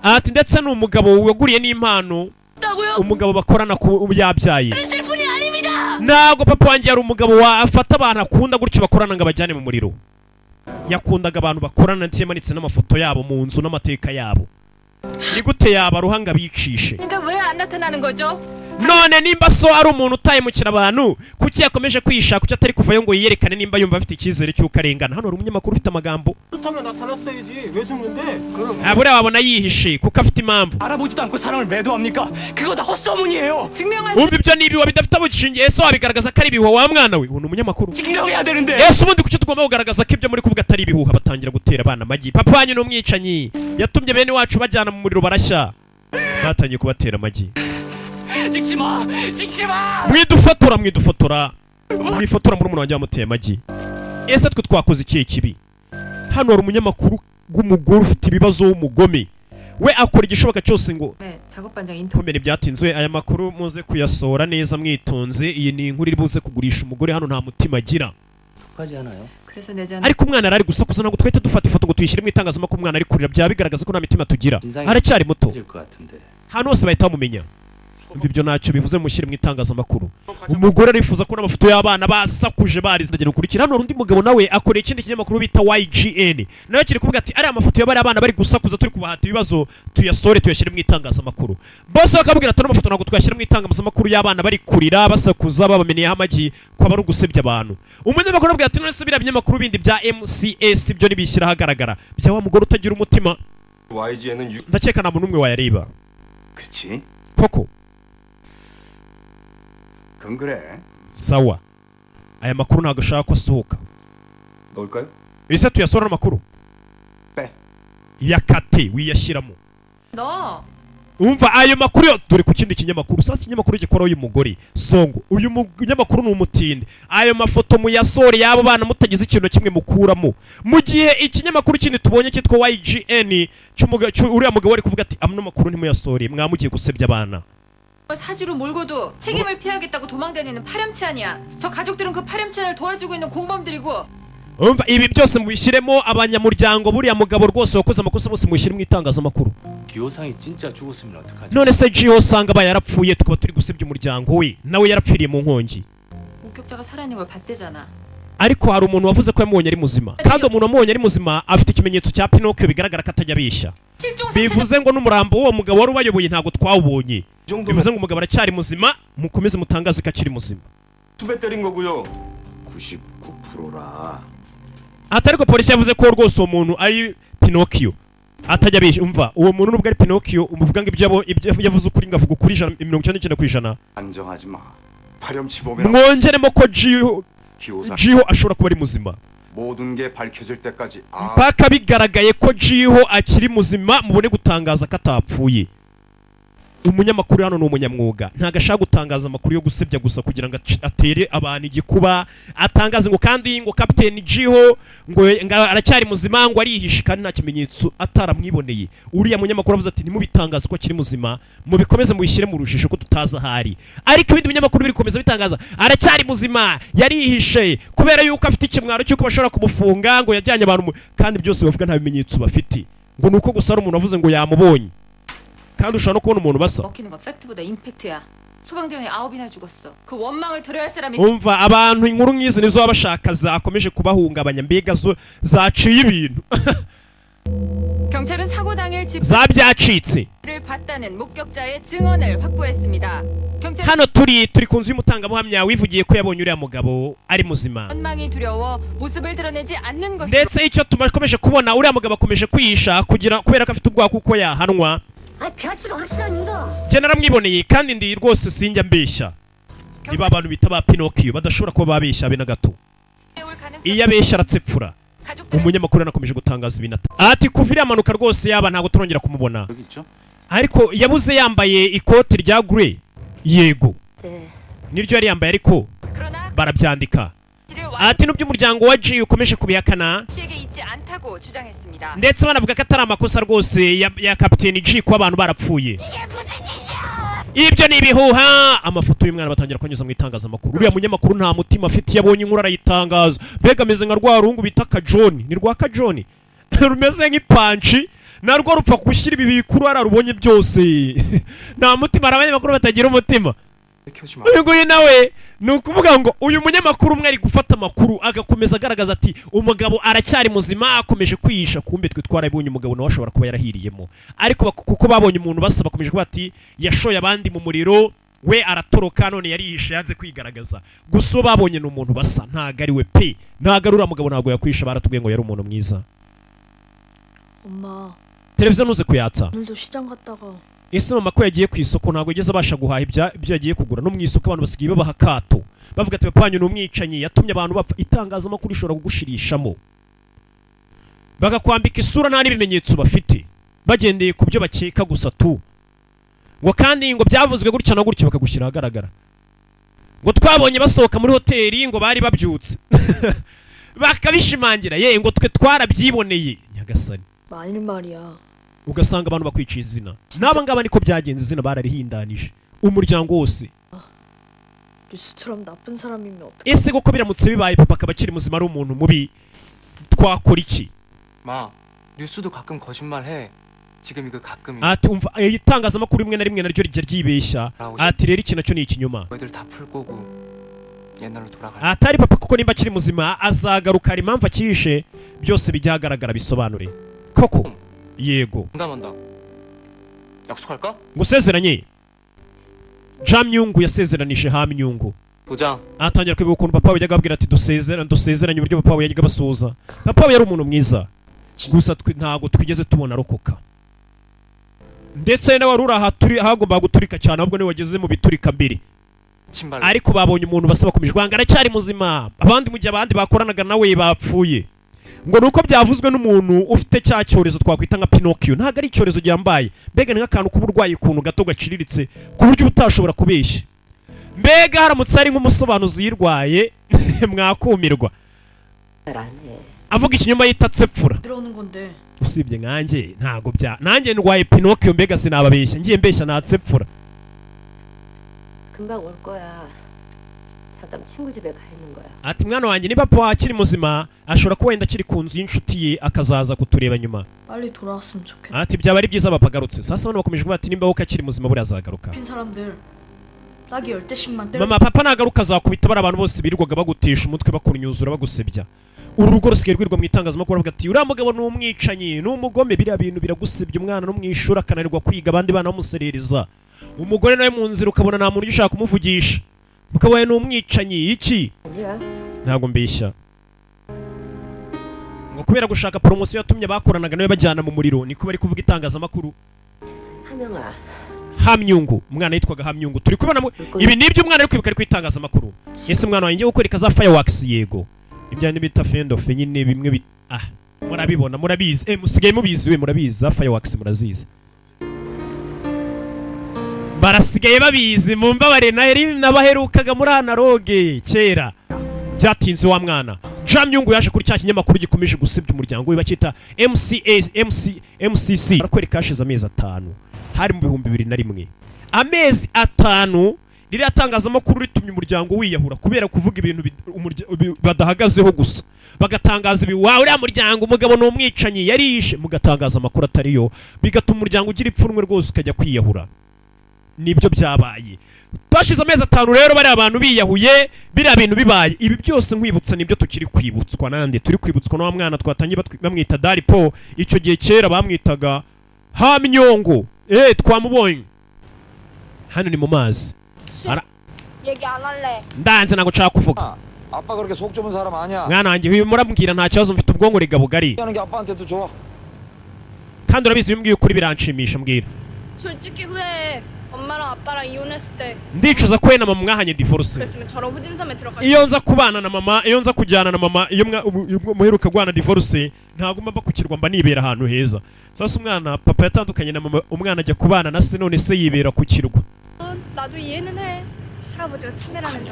ati ndetse n'umugabo waguriye n'impano umugabo bakorana ku yabyaye ntabwo papa wanjye yari umugabo wafata abantu akunda gutyo bakorana ngo abajyane mu muriro yakundaga abantu bakorana ndetse yamanitse n'amafoto yabo mu nzu n'amateka yabo. Ni gute yabaruha ngo abicishe none nimba so ari umuntu utayemukira abantu kuki yakomeje kwisha kuki atari kuvayo ngo yiyerekane nimba yumva afite icyizere cy'uko arengana. Hano hari umunyamakuru ufite amagambo buriya wabona yihishe kuko afite impamvu umva ibyo ni ibihuha bidafite aho bishingiye. Ese wabigaragaza ko ari ibihuha wa mwana we uyu umunyamakuru ese ubundi kuki tugomba kugaragaza ko ibyo muri kuvuga atari ibihuha batangira gutera abana amagi. Papa wanyu ni umwicanyi yatumye bene wacu bajyana mu muriro barashya batangiye kubatera amagi. mwidufotora mwifotora muri umuntu wanjye wamuteye amagi. Ese twe twakoze ikihe kibi? Hano hari umunyamakuru w'umugore ufite ibibazo w'umugome we akora igishoboka cyose ngo kumenya ibyatinzwe aya makuru muze kuyasohora neza mwitonze. Iyi ni inkuru iri buze kugurisha umugore hano nta mutima agira ariko umwana arari gusakuza ntabwo twahita dufata ifoto ngo tuyishyire mu itangazamakuru umwana ari kurira byaba bigaragaza ko nta mitima tugira aracyari muto. Hano hose bahita bamumenya ibyo ntacyo bivuze mushyire mu itangazamakuru. Umugore arifuza ko n'amafoto y'abana basakuje barize ndagera ukurikira. Hano undi mugabo nawe akoreye ikindi kinyamakuru bita YGN, nawe kiri kuvuga ati ariya mafoto y'abari abana bari gusakuza turi kubahata ibibazo tuyasore tuyashyire mu itangazamakuru. Bose bakabwira ati n'amafoto ntabwo twashyira mu itangazamakuru y'abana bari kurira basakuza babamenyeho amagi ko bari gusebya abantu. Umunyamakuru abwira ati none se biriya binyamakuru bindi bya MCS ibyo nibishyira ahagaragara bya wa mugore utagira umutima. YGN은 ndakeka nta muntu umwe wayareba. 그치? koko 그건 그래. sawa, aya makuru ntabwo ashaka ko asohoka. 넣을까요? ese tuyasora amakuru 빼. yakate wiyashyiramo. 너 umva ayo makuru yo turi ku kindi kinyamakuru. Sasa ikinyamakuru gikora uyu mugore Songo, uyu munyamakuru ni umutindi. Ayo mafoto muyasore yabo bana mutagize ikintu kimwe mukuramo. Mu gihe ikinyamakuru kindi tubonye cyitwa YGN uriya mugabo wari kuvuga ati amno makuru ntimuyasore mwamugiye gusebya abana. 사지로 몰고도 책임을 피하겠다고 도망다니는 파렴치 아니야. 저 가족들은 그 파렴치한을 도와주고 있는 공범들이고. umva ibi byose mubishyiremo abanyamuryango buriya mugabo rwose wakoze amakosa bose mushyire mu itangazamakuru. 기호상이 진짜 죽었으면 어떡하지? none se Jiho usanga aba yarapfuye tukaba turi gusebya umuryango we nawe yarapfiriye mu nkongi. 목격자가 살아있는 걸 봤대잖아. ariko hari umuntu wavuze ko yamubonye ari muzima, kandi umuntu wamubonye ari muzima afite ikimenyetso cya Pinocchio bigaragara ko atajya abeshya. bivuze ngo n'umurambo w'uwo mugabo wari ubayoboye ntabwo twawubonye. bivuze ngo umugabo aracyari muzima, mukomeze mutangaze ko akiri muzima. 두 배 때린 거고요. 99%라. ariko polisi yavuze ko rwose uwo muntu ari Pinocchio atajya abeshya. umva uwo muntu nubwo ari Pinocchio umuvuga ngo ibyo yavuze ukuri ngavuga ukuri 99%. 안정하지 마. 파렴치 보면 mwongeremo ko Jiho ashobora kuba ari muzima. 모든 게 밝혀질 때까지 mpaka bigaragaye ko Jiho akiri muzima mubone gutangaza ko atapfuye. umunyamakuru hano ni umunyamwuga, ntago ashaka gutangaza amakuru yo gusebya gusa kugira ngo atere abantu igikuba, atangaze ngo kandi ngo Captain Jiho ngo aracyari muzima ngo arihishe kandi nta kimenyetso ataramwiboneye. uriya munyamakuru avuze ati ntimubitangaze ko akiri muzima, mubikomeze mubishyire mu rujijo ko tutaza ahari. ariko ibindi binyamakuru birikomeza bitangaza aracyari muzima yarihishe kubera yuko afite ikimwaro cy'uko bashobora kumufunga ngo yajyanye abantu kandi byose bavuga nta bimenyetso bafite, ngo nuko gusa ari umuntu wavuze ngo yamubonye. kandi ushobora no kubona umuntu basa. 먹히는 건 팩트보다 임팩트야. 소방대원이 9이나 죽었어. 그 원망을 들어야 할 사람이. umva abantu inkuru nk'izi nizo baba bashaka zakomeje kubahungabanya mbega zo zaciye ibintu. 경찰은 사고 당일 집 zabyacitse. 를 봤다는 목격자의 증언을 확보했습니다. 경찰 hano turi ku nzu y'umutangabuhamya wivugiye ko yabonye uriya mugabo ari muzima. 원망이 두려워 모습을 드러내지 않는 것으로. ndetse icyo tumakomeje kubona uriya mugabo akomeje kwihisha kubera ko afite ubwoba kuko yahanwa. 벼치가 확실합니다. njye naramwiboneye kandi ndi rwose sinjya mbeshya. niba abantu bita ba Pinocchio badashobora kuba babeshya be na gato. iyo abeshya aratsepfura. umunyamakuru anakomeje gutangaza ibintu ati kuva iriya manuka rwose yaba ntabwo turongera kumubona. ariko yabuze yambaye ikoti rya grey. yego niryo yari yambaye ariko barabyandika. ati nubyo umuryango wa Jiho ukomeje kubihakana ndetse banavuga ko atari amakosa rwose ya Captain Jiho kuba abantu barapfuye. ibyo ni ibihuha. amafoto y'umwana batangira kunyuza mu itangazamakuru. uriya munyamakuru nta mutima afite, yabonye inkuru arayitangaza. mbega ameze nka rwa rungu bita Kajoni. ni rwa Kajoni rumeze nk'ipanci narwo rupfa gushyira ibi bikuru ararubonye byose. nta mutima, hari abanyamakuru batagira umutima. uyu nguyu nawe ni ukuvuga ngo uyu munyamakuru umwe ari gufata amakuru agakomeza agaragaza ati umugabo aracyari muzima akomeje kwihisha, kumbe twe twarabonye umugabo nawe ashobora kuba yarahiriyemo. ariko kuko babonye umuntu basa bakomeje kuba ati yashoye abandi mu muriro we aratoroka none yarihishe yanze kwigaragaza. gusa babonye ni umuntu basa ntago ari we pe, ntago ari uriya mugabo, ntago yakwihisha. baratubwiye ngo yari umuntu mwiza. televiziyo ntuze kuyatsa. 오늘도 시장 갔다가 ese mama ko yagiye ku isoko ntabwo yageze abasha guhaha ibyo yagiye kugura. no mu isoko abantu basigaye babaha akato bavuga ati papanyu ni umwicanyi yatumye abantu bapfa. itangazamakuru ishobora kugushirishamo bagakwambika isura nta n'ibimenyetso bafite bagendeye ku byo bakeka gusa tu. ngo kandi ngo byavuzwe gutya na gutya bakagushyira ahagaragara. ngo twabonye basohoka muri hoteli ngo bari babyutse bakabishimangira. ye ngo twe twarabyiboneye nyagasani. 많은 말이야. ugasanga abantu bakwiciye izina. n'aba ngaba niko byagenze, izina bararihindanije umuryango wose. 뉴스처럼 나쁜 사람이면 어떡해. ese koko biramutse bibaye papa akaba akiri muzima ari umuntu mubi twakora iki? 마, 뉴스도 가끔 거짓말해. 지금 이거 가끔 ati umva itangazamakuru rimwe na rimwe naryo rijya ryibeshya ati rero iki nacyo ni ikinyoma 애들 다 풀 거고 옛날로 돌아갈 atari papa kuko nimba akiri muzima azagaruka hari impamvu akishe byose bijya ahagaragara bisobanure koko yego 장담한다 약속할까? ngusezeranye Jamyungu yasezeranije Hamyungu 부장, atangira kwibuka ukuntu papa we yajyaga abwira ati dusezeranye uburyo papa we yajyaga basuhuza papa we yari umuntu mwiza gusa ntago twigeze tubona rokoka ndetse nawe wari uri aha turi hagomba guturika cyane ahubwo niwe wageze mu biturika mbere ariko babonye umuntu basaba kumijwanga aracyari muzima abandi mu gihe abandi bakoranaga nawe bapfuye ngo nuko byavuzwe n'umuntu ufite cya cyorezo twakwita nka Pinocchio ntago ari icyorezo gyambaye mbega ni nk'akantu k'uburwayi ukuntu gato gaciriritse ku buryo utashobora kubeshya mbega haramutse ari nk'umusobanuzi yirwaye mwakumirwa avuga ikinyoma yitatse pfura 들어오는 건데. usibye nkanjye ntago bya nanjye ndwaye Pinocchio mbega sinababeshya ngiye mbeshya natse pfura 금방 올 거야. 잠깐 친구 집에 가 있는 거야. ati mwana wanjye niba papa akiri muzima ashobora kuba wenda akiri ku nzu y'inshuti ye akazaza kutureba nyuma 빨리 돌아왔으면 좋겠다. ati byaba ari byiza bapagarutse sasa bano bakomeje kuvuga ati nimba wowe akiri muzima buriya azagaruka 핀 사람들 싹이 10대씩만 때려. mama papa nagaruka azakubita bari abantu bose birirwaga bagutesha umutwe bakunyuzura bagusebya uru rugo rusigaye rwirwa mu itangazamakuru bavuga ati uriya mugabo ni umwicanyi ni umugome biriya bintu biragusebya umwana no mu ishuri akananirwa kwiga abandi bana bamuserereza umugore nawe mu nzira ukabona nta muntu ugishaka kumuvugisha mukabaye ni umwicanyi iki ntabwo mbeshya ngo kubera gushaka promosiyo yatumye bakoranaga nawe bajyana mu muriro niko bari kuvuga itangazamakuru Hamyungu umwana yitwaga Hamyungu turi kubona ibi nibyo umwana ari kwibuka ari kwitangazamakuru ese mwana wanjye gukora za fireworks yego ibyo ni bita fendof nyine bimwe murabibona murabizi musigaye mubizi we murabizi za fireworks murazizi barasigaye babizi mumbabare nabaherukaga muri analogue kera byatinze wa mwana Jamyungu yaje kuri cya kinyamakuru gikomeje gusebya umuryango we bakita MCC barakwereka hashize amezi 5 hari mu 2001 amezi 5 riri atangazamakuru ritumye umuryango wiyahura kubera kuvuga ibintu badahagazeho gusa bagatangaza ibi wa uriya muryango umugabo ni umwicanyi yarishe mugatangaza amakuru atariyo bigatuma umuryango ugira ipfunwe rwose ukajya kwiyahura nibyo byabaye tashize amezi 5 rero bari abantu biyahuye biriya bintu bibaye ibi byose nkwibutsa nibyo tukiri kwibutswa nande turi kwibutswa no mwana twatangiye bamwita Daripo icyo gihe kera bamwitaga Hamyungu twamubonye hano ni mu mazi 얘기 안 할래. ndanze ntago nshaka kuvuga 아빠 그렇게 속 좁은 사람 아니야. mwana wanjye murambwira nta kibazo mfite ubwonko rega bugari 하는 게 아빠한테도 좋아. kandi urabizi bimbwiye ukuri biranshimisha mbwira 솔직히 후회해. 엄마랑 아빠랑 이혼했을 때 ndicuza ko na mama mwahanye divorce 그랬으면 저런 후진섬에 들어가. iyo nza kubana na mama iyo nza kujyana na mama iyo muheruka gwana divorce ntago mba kukirwa mba nibera ahantu heza sasa umwana papa yatandukanye na mama umwana ajya kubana na se none se yibera ku kirwa 나도 이해는 해. 할아버지가 치매라는 게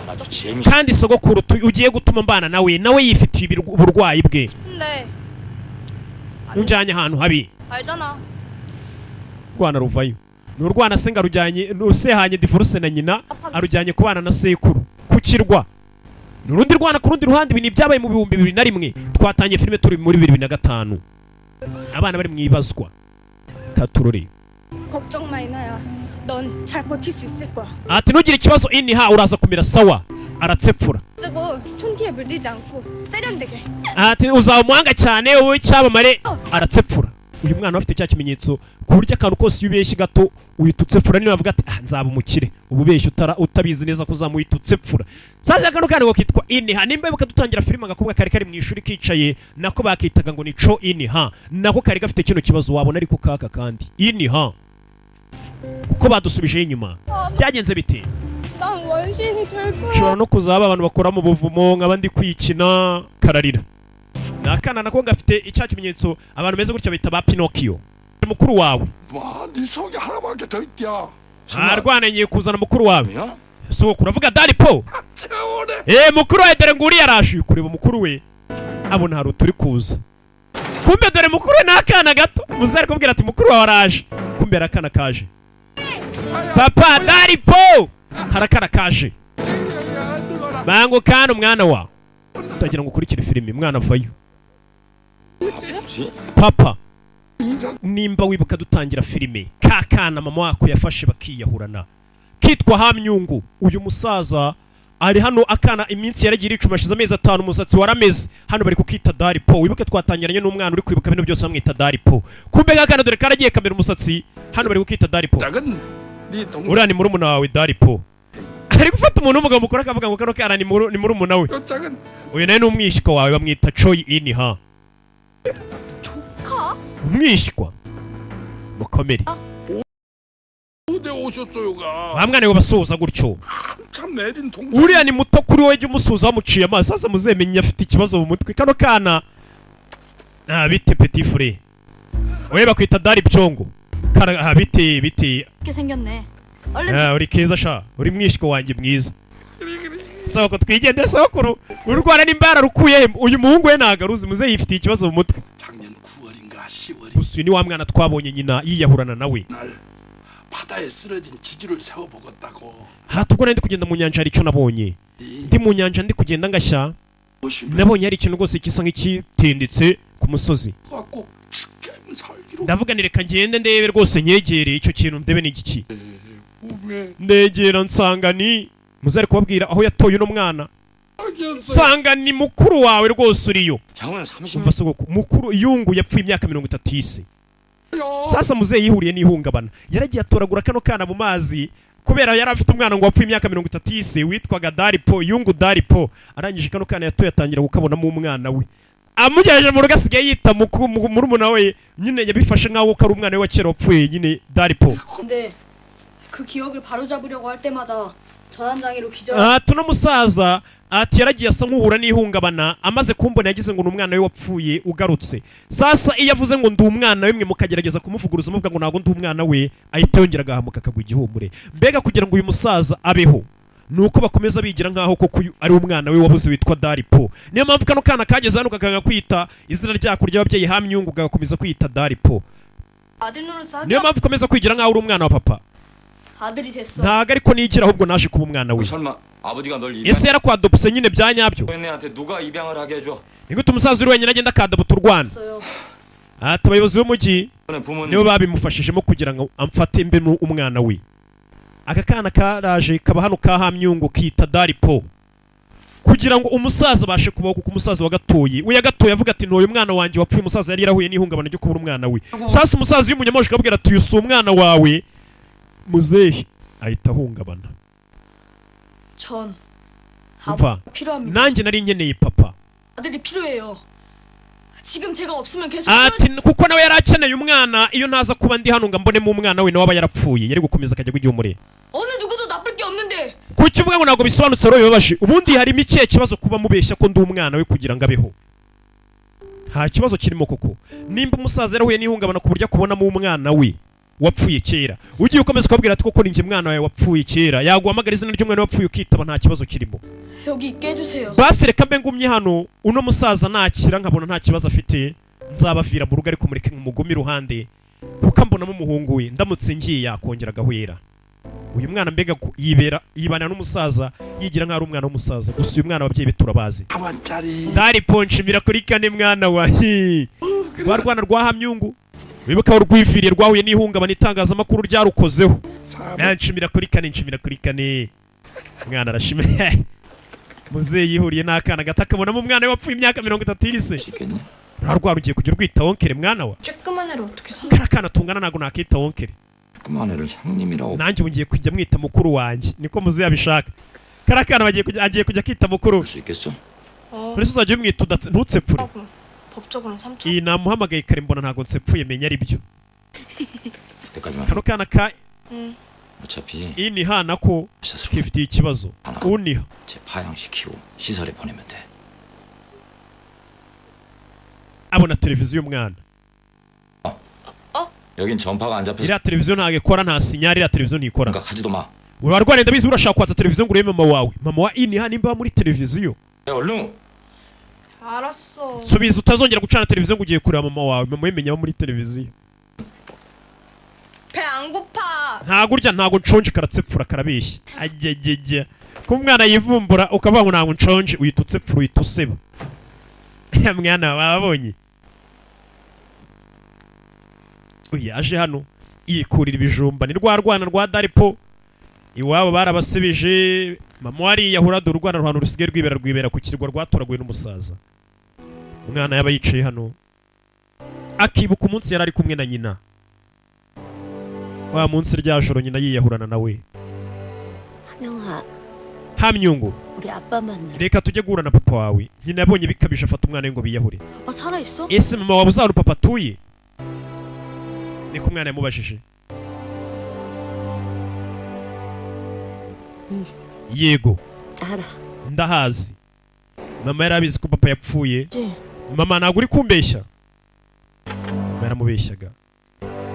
kandi sogokuru ugiye gutuma mbana nawe yifitiye uburwayi bwe 근데 unjanye ahantu habi 알잖아. rwana ruvayo n'urwana se ngarujyanye n'usehanye divorce na nyina arujyanye kubana na sekuru ku kirwa n'urundi rwana ku rundi ruhande ibi byabaye mu 2001 twatangiye filime turi muri 2005 abana bari mwibazwa katururi 걱정 마 이나야. 넌 잘 버틸 수 있을 거야. ati ntugire ikibazo iniha uraza kumira sawa aratsepfura 쓰고 촌티에 물들지 않고 세련되게. ati uzaba umuhanga cyane wowe cyabamare aratsepfura uyu mwana afite cya kimenyetso ku buryo akantu kose yubeshye gato uyitutsepfura niba avuga ati nzaba umukire ububeshye utabizi neza ko uzamuyitutsepfura sasa akantu kandi ngo kitwa iniha nimba bukadutangira filime agakobwa kari mu ishuri kicaye nako bakitaga ngo nico iniha nako kari gafite kino kibazo wabona ariko kaka kandi iniha kuko badusubije inyuma byagenze bite 난 원신이 될 거야. ushobora no kuzaba abantu bakora mu buvumo nk'abandi kwikina kararira nakana nako gafite icya kimenyetso abantu beze gutya bita ba Pinocchio mukuru wawe 네 속에 하나밖에 더 있디야. arwananye kuzana mukuru wawe so kuravuga Daripo mukuru wawe dore nguri yarashi kureba mukuru we abona hari turi kuza kumbe dore mukuru we nakana gato muzari kubwira ati mukuru wawe araje kumbe arakana kaje papa Daripo harakana kaje bango kana umwana wa utagira ngo ukurikire filime mwana vayo papa nimba wibuka dutangira filime ka kana mama wako yafashe bakiyahurana kitwa Hamyungu. Uyu musaza ari hano akana iminsi yaragira icuma ashize amezi 5 umusatsi warameze hano bari kukita Daripo. Wibuke twatangiranye n'umwana uri kwibuka bino byose bamwita Daripo. Kumbe gakana dore karagiye kamera umusatsi hano bari kukita Daripo. Uriya ni murumuna wawe Daripo. Ari gufata umuntu w'umugabo mukuru akavuga ngo kano kana ni murumuna we. Uyu nawe ni umwishywa wawe bamwita Choi In-ha. umwishywa mukomere bamwana ngo basuhuza gutyo uriya ni muto kuri wowe jya umusuhuza wamuciye amaso sasa muzemenye afite ikibazo mu mutwe kano kana bite petit frère wewe bakwita Dari Byongo bite uri keza sha uri mwishywa wanjye mwiza sawa ko twigende sokuru urwana n'imbara rukuye uyu muhungu we nagaruzi muze yifitiye ikibazo mu mutwe uyu ni wa mwana twabonye nyina yiyahurana nawe hatubwo ndi kugenda mu nyanja hari icyo nabonye ndi mu nyanja ndi kugenda ngashya nabonye hari ikintu rwose gisa nk'ikitendetse ku musozi ndavuga ni reka ngende ndebe rwose nyegere icyo kintu ndebe ni igiki ndegera nsanga ni muzari kubabwira aho yatoye uno mwana nsanga ni mukuru wawe rwose uriyo umva sogoko mukuru Yungu yapfuye imyaka 30 y'isi sasa muzeyi yihuriye n'ihungabana yaragiye atoragura kano kana mu mazi kubera yari afite umwana ngo wapfuye imyaka 30 y'isi witwaga Daripo Yungu Daripo arangije kano kana yatoye atangira gukabonamo umwana we amugejeje mu rugo asigaye yita murumuna we nyine yabifashe nkaho ko ari umwana we wa kera wapfuye nyine Daripo 그 기억을 바로잡으려고 할 때마다 전환장애로 기절. tuno musaza ati yaragiye asa nk'uhura n'ihungabana amaze kumbona yagize ngo n'umwana we wapfuye ugarutse sasa iyo avuze ngo ndi umwana we mwe mukagerageza kumuvuguruza muvuga ngo nago ndi umwana we ahita yongera agahamuka akagwa igihumure mbega kugira ngo uyu musaza abeho nuko bakomeza bigira nkaho koko ari umwana we wabuze witwa Daripo niyo mpamvu kano kana kageze hano kakanga kwita izina ryako ry'ababyeyi Hamyungu gakomeza kwita Daripo niyo mpamvu ukomeza kwigira nkaho uri umwana wa papa 아들이 됐어. ntago ariko nigira ahubwo naje kuba umwana we ese yarakwadopse nyine bya nyabyo nigute umusaza uri wenyine agenda akadabuta urwana ati abayobozi b'umujyi nibo babimufashijemo kugira ngo amfate mbe umwana we aka kana karaje kaba hano ka Hamyungu kita Daripo kugira ngo umusaza bashe kubaho kuko umusaza wagatoye we yagatoye avuga ati ntoye umwana wanjye wapfuye umusaza yari yarahuye n'ihungabana ryo kubura umwana we sasa umusaza y'umunyamashyi akabwira ati uyu si umwana wawe muzehe ahita ahungabana 전 umva nanjye nari nkeneye papa 아들이 필요해요. 지금 제가 없으면 계속 ati kuko nawe yari akeneye umwana iyo ntaza kuba ndi hano ngo mbonemo umwana we nawe aba yarapfuye yari gukomeza akajya kugihumure 어느 누구도 나쁠 게 없는데 kuki uvuga ngo ntabwo bisobanutse rero bibabaje ubundi harimo ikihe kibazo kuba mubeshya ko ndi umwana we kugira ngo abeho nta kibazo kirimo koko nimba umusaza yarahuye n'ihungabana ku buryo akubonamo umwana we wapfuye kera ugiye ukomeza ukabwira ati koko ninjye mwana wawe wapfuye kera yaguhamagara izina ry'umwana wapfuye ukitaba nta kibazo kirimo 여기 있게 해주세요. basi reka mbe ngumye hano uno musaza nakira nkabona nta kibazo afite nzabavira mu rugo ariko mureke nk'umugome iruhande kuko mbonamo umuhungu we ndamutse ngiye yakongera agahwera uyu mwana mbega yibana n'umusaza yigira nk'ari umwana w'umusaza gusa uyu mwana ababyeyi be turabazi Daripo nshimira kuri kane mwana wa rwa rwana rwa Hamyungu wibuka urwiviriye rwahuye n'ihungabana itangazamakuru ryarukozeho nshimira kuri kane mwana arashimira muzeyi yihuriye n'akana gato akabonamo umwana we wapfuye imyaka 30 y'ise rwa rugiye kujya urwita wonkere mwana wa kana tungana nago nakita wonkere nanjye ngiye kujya mwita mukuru wanjye niko muzeyi abishaka kana agiye kujya kita mukuru uri uzajya umwita ntutsepfure iyi namuhamagaye kare mbona ntago nsepfuye menya ari byo kano kana ka ini hana ko kifitiye ikibazo uniha abona televiziyo umwana iriya televiziyo ntabwo ikora nta sinyari iriya televiziyo ntikora urarwara ndabizi urashaka kwatsa televiziyo ngo urebe mama wawe mama wa ini hana nimba muri televiziyo 알았어. subiza utazongera gucana televiziyo ngo ugiye kureba mama wawe mama yemenya muri televiziyo 배 안 고파. ntago urya ntago nshonje karatsepfura karabeshya ajyejye ko umwana yivumbura ukavuga ngo ntago nshonje uhita utsepfura uhita useba mwana wabonye yaje hano yikurira ibijumba. Ni rwa rwana rwa Daripo iwabo barabasibije. Mama wari yahura dore urwana ruhano rusigaye rwibera ku kirwa rwatoraguye n'umusaza. Umwana yaba yicaye hano akibuka umunsi yari ari kumwe na nyina, wa munsi rya joro nyina yiyahurana nawe. Hamyungu, reka tujye guhura na papa wawe. Nyina yabonye bikabije afata umwana we ngo biyahure. Ese mama wawe uzari papa atuye? Niko umwana yamubajije. Yego, ndahazi. Mama yari abizi ko papa yapfuye. Mama ntabwo uri kumbeshya? Baramubeshyaga.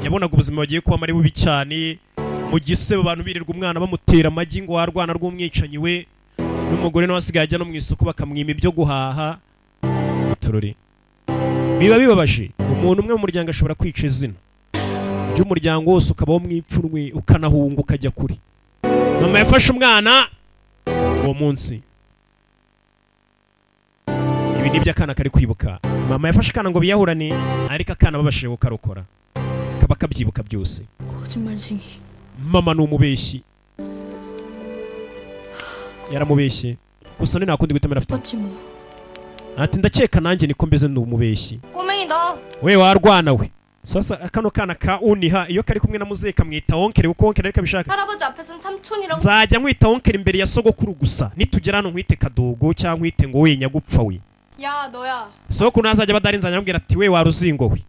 Yabonaga ubuzima bagiye kuba ari bubi cyane. Mu gisebo abantu birirwa umwana bamutera amagi ngo warwana rw'umwicanyi we, n'umugore nawe asigaye ajya no mu isoko bakamwima ibyo guhaha. Turori biba bibabaje. Umuntu umwe mu muryango ashobora kwica izina ry'umuryango wose, ukabaho mwipfunwe ukanahunga ukajya kuri. Mama yafashe umwana uwo munsi. Ibi nibyo akana kari kwibuka. Mama yafashe akana ngo biyahurane, ariko akana babashije kukarokora kaba kabyibuka byose. Mama ni umubeshyi, yaramubeshye. Gusa ni nakundi gutemera afite. Ati ndakeka nanjye niko mbeze ni umubeshyi. We warwana we. Sasa akano kana ka Uniha iyo kari kumwe na muzehe kamwita onkere, uko onkere ariko bishaka. Nzajya mwita onkere imbere ya sogokuru gusa. Nitugera hano nkwite Kadogo cyangwa nkwite ngo we nyagupfa we. 야 너야. Sogokuru nazajya badarinzanya ambwira ati we waruzingo we.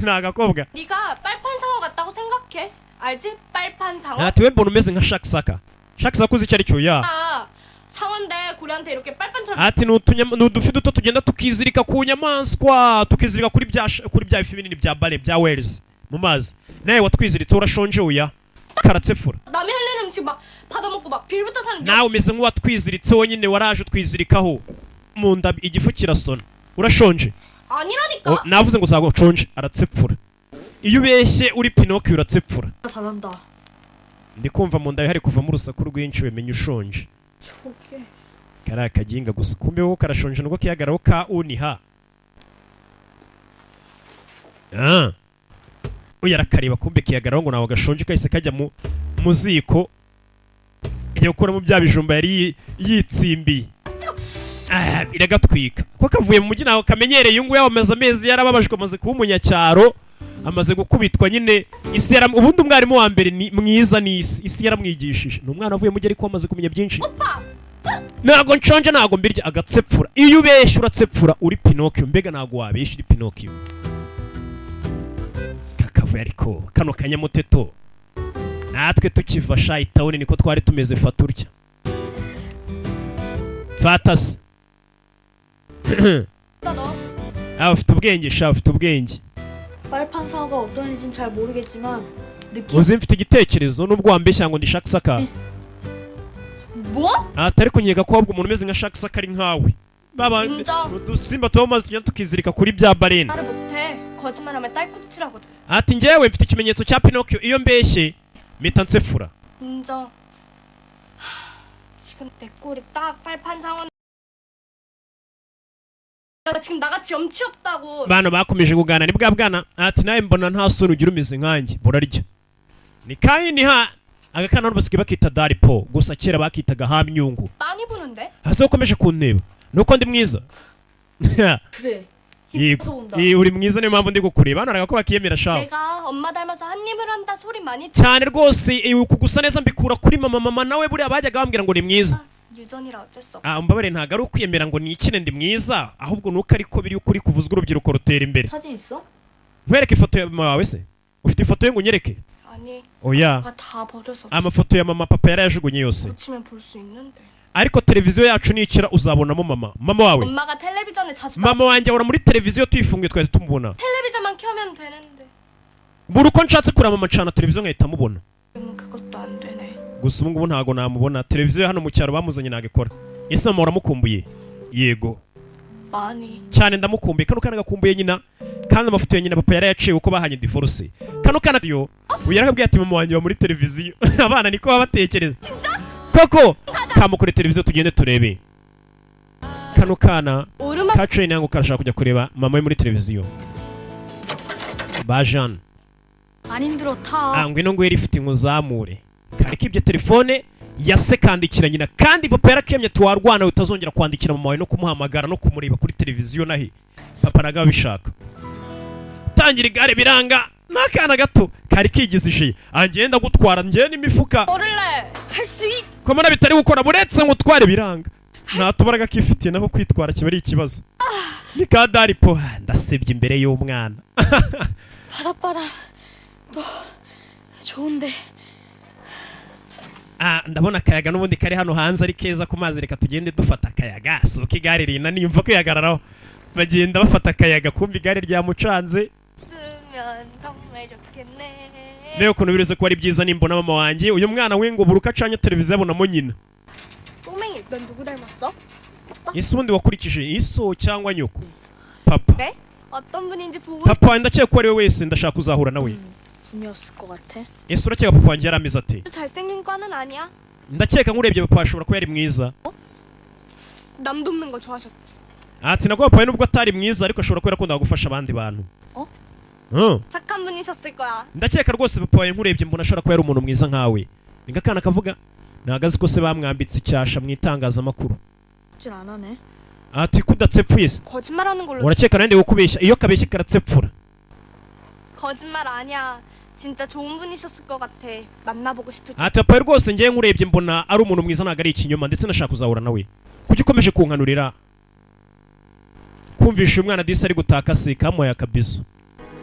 Nagakobwa. 네가 빨판상어 같다고 생각해. 알지? 빨판상어. Ati we mbona umeze nka Shakisaka. Shakisaka uzi icyo ari cyo ya. 상어인데 고래한테 이렇게 빨판처럼. Ati nudufi duto tugenda tukizirika ku nyamaswa, tukizirika kuri bya ifi binini bya bale bya whales mu mazi. Nawe watwiziritse urashonje uya karatsefura. 남이 할 일은 지금 막 받아먹고 막 빌부터 사는. Nawe umeze nk'uwatwiziritse wonyine waraje twizirikaho mu nda igifu kirasona. Urashonje? 아니라니까. Navuze ngo uzagushonje aratsepfura. Iyo ubeshye uri Pinocchio uratsepfura. 잘한다. Ndi kumva mu nda hari kuvamo urusaku rwinshi wemenya ushonje. Okay. Kara kaginga gusa kumbe wowe karashonje nuko kiyagaraho ka Uniha. Uyu arakareba kumbe kiyagaraho ngo nawe gashonje kahise kajya mu ziko iyo gukora mu bya bijumba yari yitsimbiye. Iragatwika ko kavuye mu mujyi naho kamenyereye ungu yabamaze amezi yarababajwe amaze kuba umunyacyaro, amaze gukubitwa nyine. Isi ubundi umwarimu wa mbere ni mwiza isi yaramwigishije. Ni umwana avuye mu gihe ariko amaze kumenya byinshi. Ntago nshonje ntago mbirya agatsepfura. Iyo ubeshye uratsepfura uri Pinocchio, mbega ntago wabeshye uri Pinocchio. Kakavuye ariko kano kanyamuteto natwe tukiva Shayitawuni niko twari tumeze faturya. Fatasi afite ubwenge sha, afite ubwenge. 빨판상어가 어떤 일인지는 잘 모르겠지만 uzi mfite igitekerezo nubwo wambeshya ngo ndi Shakisaka. Atari kunyega ko ahubwo umuntu umeze nka Shakisaka ari nkawe. Baba dusimba tumaze tujya tukizirika kuri bya barene. 거짓말하면 딸꾹질하거든. Ati njyewe mfite ikimenyetso cya Pinocchio, iyo mbeshye mpita nsefura. 인정. 지금 내 꼴이 딱 빨판상어. 지금 나같이 염치 없다고. Bana bakomeje kugana ni bwa bwana. Ati nawe mbona nta soni ugira umeze nkanjye burarya. Ni kaini ha agakana n'ubasike bakita Daripo, gusa kera bakitaga Hamyungu. 많이 부는데? Hase ukomeje kunteba nuko ndi mwiza. 그래. uri mwiza niyo mpamvu ndi kukureba. Hano ko bakiyemera shaho. 내가 엄마 닮아서 한 입을 한다 소리 많이 cyane rwose. Kugusa neza mbikura kuri mama nawe buriya bajyaga bambwira ngo ni mwiza. 유전이라 어쩔 수 없어. Mbabare ntago ari ukwiyemera ngo ni ikine ndi mwiza, ahubwo nuko ariko biri ukuri kuvuzwa urubyiruko rutera imbere. 사진 있어? Nkwereke ifoto ya mama wawe se? Ufite ifoto ye ngo unyereke? 아니. Oya. 다 버려서. Amafoto ya mama papa yarayajugunye yose. 붙이면 볼 수 있는데. Ariko televiziyo yacu nikira uzabonamo mama wawe. 엄마가 텔레비전에 자주. Mama wanjye ahora muri televiziyo tuyifunguye twese tumubona. 텔레비전만 켜면 되는데. Buri uko nshatse kureba mama ncana televiziyo nkahita mubona. 그것도 안 되네. Gusa ubu ngubu ntago namubona. Televiziyo hano mu cyaro bamuzanye ntago ikora. Ese mama uramukumbuye? Yego. 많이. Cyane ndamukumbuye. Kano kana gakumbuye nyina. Kandi amafoto ya nyina papa yarayaciye uko bahanye divorce. Kano kana yo uyarakabwiye ati mama wanjye wa muri televiziyo. Abana niko babatekereza. Koko kamukure televiziyo tugende turebe. Kano kana katrain yangu karashaka kujya kureba mama we muri televiziyo. Ba Jean 안 힘들어 타. ngwino ngwere ifite inkuzamure. Kari kibye telefone yase kandikira nyina kandi papa yarakemye tuwarwana utazongera kwandikira mama wawe no kumuhamagara no kumureba kuri televiziyo nahi. Papa naga bishaka. Tangira igare biranga n'akana gato kari kigizije agenda gutwara ngiye n'imifuka. 오를래 할 수 있. Komana bitari gukora buretse ngo tware biranga. Natubaraga kifitiye naho kwitwara kiba ari ikibazo. Ni kadari po ndasebye imbere y'umwana. 바닷바람 너 좋은데. Ndabona akayaga n'ubundi kari hano hanze ari keza ku mazi reka tugende dufata akayaga. Soka igare rina nimva ko yagararaho. Bagenda bafata akayaga kumva igare rya mucanze. Leo kuno biruze ko ari byiza nimbona mama wanjye uyu mwana wengo buruka canye televiziyo abonamo nyina. 꼬맹이 넌 누구 닮았어? Ese ubundi wakurikije iso cyangwa nyoko? Papa. 네? 어떤 분인지 보고 Papa ndakeka ko ari we wese ndashaka kuzahura nawe. 분이었을 것 같아. Ese urakeka papa wanjye yarameze ate? 잘생긴 과는 아니야? Ndakeka nkurebye papa ashobora ko yari mwiza. 남 돕는 거 좋아하셨지? Ati nagwa papa nubwo atari mwiza ariko ashobora ko yarakunda gufasha abandi bantu. 착한 분이셨을 거야. Ndakeka rwose papa wawe nkurebye mbona ashobora ko yari umuntu mwiza nkawe. Ninga kana kavuga nagazi ko se bamwambitse icyasha mu itangazamakuru. 줄 안 하네. Ati kudatsepfuye se. 거짓말하는 걸로. Urakeka nande gukubeshya iyo kabeshye karatsepfura. 거짓말 아니야. 진짜 좋은 분이셨을 것 같아. 만나보고 싶을 때. Ati papa rwose ngiye nkurebye mbona ari umuntu mwiza naga ari ikinyoma ndetse nashaka kuzahura nawe. Kuki ukomeje kunkanurira? Kumvisha umwana disi ari gutaka se kamoya kabizo.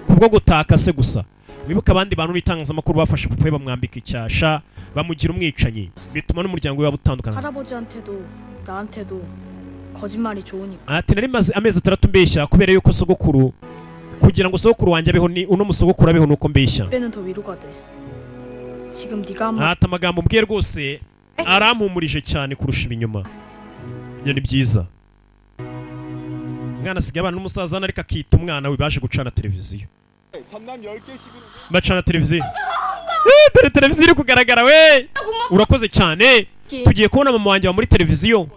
Kubwo gutaka se gusa. Wibuka abandi bantu bitangazamakuru bafashe papa bamwambika icyasha bamugira umwicanyi bituma n'umuryango we wabutandukana. 할아버지한테도 나한테도 거짓말이 좋으니까. Ati nari maze amezi 3 mbeshya kubera yuko sogokuru kugira ngo sogokuru wanjye abeho ni uno musogokuru abeho nuko mbeshya. 그때는 더 위로가 돼. 지금 네가 한번. Ati amagambo mbwiye rwose arampumurije cyane kurusha ibinyoma. Ibyo ni byiza. Mwana sigaye abana n'umusaza ariko akita umwana we baje gucana televiziyo. Bacana televiziyo. Dore televiziyo iri kugaragara we. Urakoze cyane. Tugiye kubona mama wanjye wa muri televiziyo.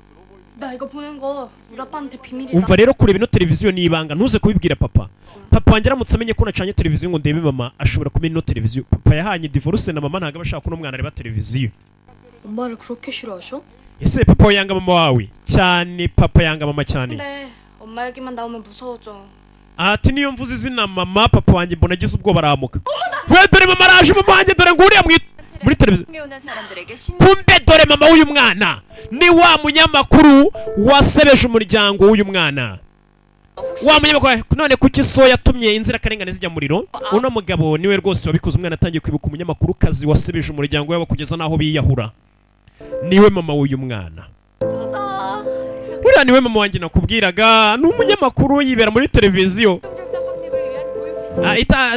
나 이거 보는 거 우리 아빠한테 비밀이다. Umva rero kureba ino televiziyo ni ibanga ntuze kubibwira papa. Papa wanjye aramutse amenye ko nacanye televiziyo ngo ndebe mama ashobora kumenya ino televiziyo. Papa yahanye divorce na mama ntago abashaka ko umwana areba televiziyo. 엄마를 그렇게 싫어하셔? Ese papa yanga mama wawe cyane papa yanga mama cyane. 근데 엄마 얘기만 나오면 무서워져. Ati niyo mvuze izina mama papa wanjye mbona agize ubwo baramuka. We dore mama araje mama wanjye dore nguriya muri televiziyo. Kumbe dore mama w'uyu mwana ni wa munyamakuru wasebeje umuryango w'uyu mwana. Wa munyamakuru none kuki so yatumye inzira karengane zijya muriro? Uno mugabo niwe rwose wabikoze umwana atangiye kwibuka umunyamakuru kazi wasebeje umuryango wabo kugeza naho biyahura. Niwe mama w'uyu mwana. Uriya niwe mama wanjye nakubwiraga ni umunyamakuru yibera muri televiziyo.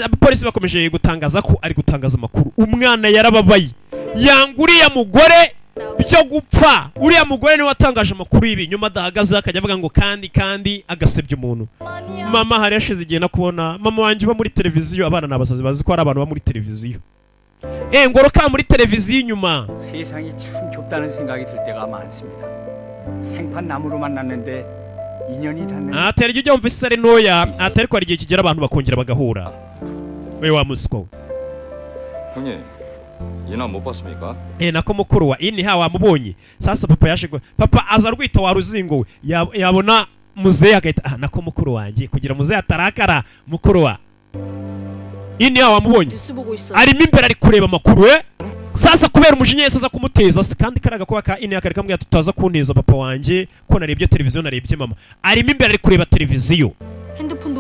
Abapolisi bakomeje gutangaza ko ari gutangaza amakuru. Umwana yarababaye yanguriye mugore byo gupfa. Uriya mugore niwe watangaje amakuru y'ibi nyuma adahagaze akajya avuga ngo kandi agasebya umuntu. Mama hari yashize igihe nakubona mama wanjye uba muri televiziyo abana nabasazi bazi ko ari abantu ba muri televiziyo. Ngoroka muri televiziyo inyuma. 세상이 참 좁다는 생각이 들 때가 많습니다. 생판 나무로 만났는데 인연이 닿는. Atari igihe ujya wumva isi ari ntoya atari ko hari igihe kigera abantu bakongera bagahura. We wa musiko. 형님, 얘나 못 봤습니까? Nako mukuru wa ini ha wamubonye. Sasa papa yaje papa aza rwita wa ruzingo we. Yabona muzehe agahita nako mukuru wanjye kugira muzehe atarakara mukuru wa. Ini ha wamubonye. Arimo imbere ari kureba amakuru we. Sasa kubera umujinya yese aza kumuteza kandi karaga kuba ka ini akari kamwe tutaza kuneza papa wanjye ko narebye televiziyo narebye mama. Arimo imbere ari kureba televiziyo.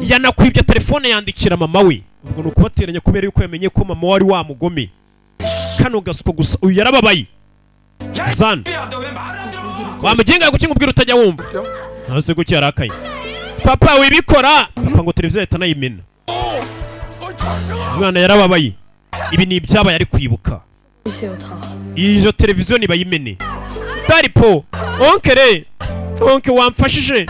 Yanakwibye telefone yandikira mama we. Ubwo nukubateranya kubera yuko yamenye ko mama wari wa mugome. Kano gasuko gusa uyu yarababaye. Zan. Wamugenga gukinga ubwira utajya wumva. Hase guki yarakaye. Papa wibikora. Papa ngo televiziyo yatanayimena. Mwana yarababaye. Ibi ni ibyabaye ari kwibuka. Iyo televiziyo niba yimene. Taripo. Onkere. Onke wamfashije.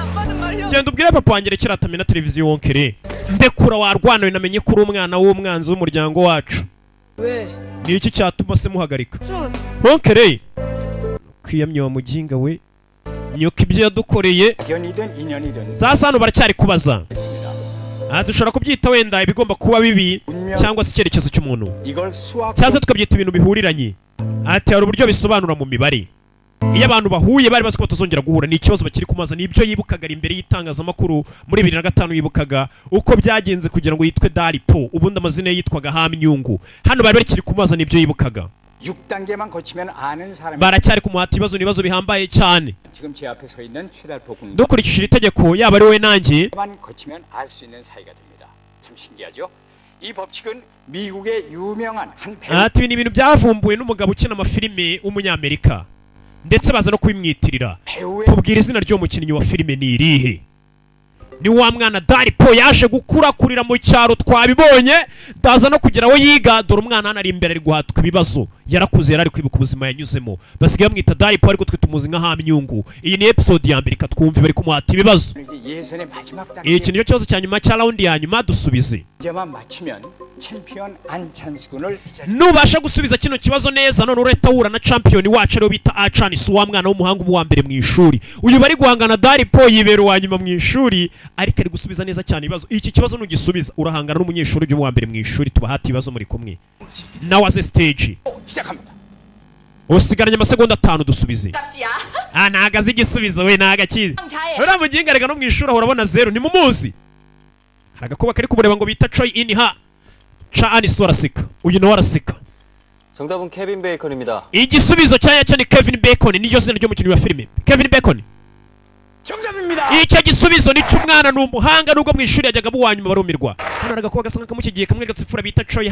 Genda ubwire papa wanjye rekera atamena televiziyo onkere. Ndekura warwana namenye ko uri umwana w'umwanzi w'umuryango wacu. Ni iki cyatuma se muhagarika? Onkere. Kwiyamye wa muginga we. Nyuko ibyo yadukoreye. 연이든 인연이든. Sasa hano baracyari kubaza. dushobora kubyita wenda ibigomba kuba bibi cyangwa se icyerekezo cy'umuntu cyangwa se tukabyita ibintu bihuriranye. Ati hari uburyo bisobanura mu mibare. Iyo abantu bahuye bari bazi ko batazongera guhura, ni ikibazo bakiri kumaza. Nibyo yibukaga imbere y'itangazamakuru muri 2005 yibukaga uko byagenze kugira ngo yitwe Dalipo, ubundi amazina ye yitwaga Hamyungu. Hano bari bakiri kumaza, nibyo yibukaga. 6단계만 거치면 아는 사람이 baracyari kumuhata ibibazo bihambaye cyane. 지금 제 앞에 서 있는 최달포 군도 dukurikije iri tegeko yaba ari wowe nanjye 만 거치면 알 수 있는 사이가 됩니다. 참 신기하죠? 이 법칙은 미국의 유명한 한 배우 ati ni ibintu byavumbuwe n'umugabo ukina amafilime w'umunyamerika ndetse baza no kubimwitirira. tubwira izina ry'uwo mukinnyi wa filime ni irihe? ni wa mwana Dalipo yaje gukura kurira mu cyaro, twabibonye ndaza no kugira aho yiga. Dore umwana hano ari imbere ari guhatwa ibibazo, yarakuze yarari kwibuka ubuzima yanyuzemo, basigaye bamwita Dalipo ariko twe tumuzi nka Hamyungu. Iyi ni episode ya mbere, katwumve bari kumuhata ibibazo. 예선의 마지막 Iki 단계 niyo kibazo cya nyuma cya round ya nyuma, dusubize. 문제만 맞히면 챔피언 안찬수 군을 nubasha gusubiza kino kibazo neza, none ureta wura na champion wacu ariwe bita Achanis, wa mwana w'umuhanga wa mbere mu ishuri. Uyu bari guhangana Dalipo yibera wa nyuma mu ishuri, ariko ari gusubiza neza cyane ibibazo. Iki kibazo nugisubiza urahangana n'umunyeshuri ujye wa mbere mu ishuri, tubahata ibibazo muri kumwe nawe aze stage. 시작합니다. usigaranye amasegonda 5 dusubize. 값이야. nagaze igisubizo we nagakize. 자해. uriya muginga rega no mu ishuri ahora abona 0, ni mumuzi. haragakuba kari kumureba ngo bita Choi In-ha. Cha Anis waraseka, uyu nawe araseka. 정답은 케빈 베이컨입니다. igisubizo cyacyo ni Kevin Bacon, niyo zina ry'umukinnyi wa filime Kevin Bacon. 정답입니다. icyo gisubizo ni cy'umwana n'umuhanga nubwo mu ishuri yajyaga buwanyuma barumirwa. hano aragakuba gasanga kamukigiye kamwe gatsifura bita Choi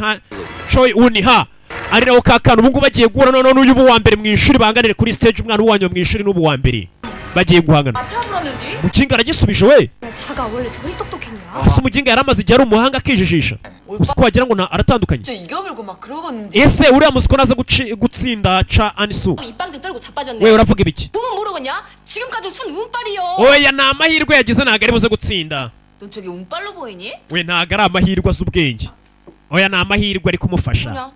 In-ha, ari nawo kakana. ubu ngubu bagiye guhura none n'uyu wa mbere mu ishuri, banganire kuri stage. umwana w'uwanyuma mu ishuri n'ubu wa mbere bagiye guhangana. 처음 물었는데. mukinga aragisubije we. 자가 원래 저리 똑똑했냐? ase umuginga yaramaze igihe ari umuhanga akijijisha, gusa ko wagira ngo aratandukanye. 진짜 이겨물고 막 그러겠는데. ese uriya musiko naza gutsinda Cha Anisu, 입방정 떨고 자빠졌네. we uravuga ibiki? 보면 모르겠냐? 지금까지 순 운빨이요. oya ni amahirwe yagize, ntabwo ari buze gutsinda. 넌 저기 운빨로 보이니? we ntabwo ari amahirwe azi ubwenge. oya ni amahirwe ari kumufasha. 그냥.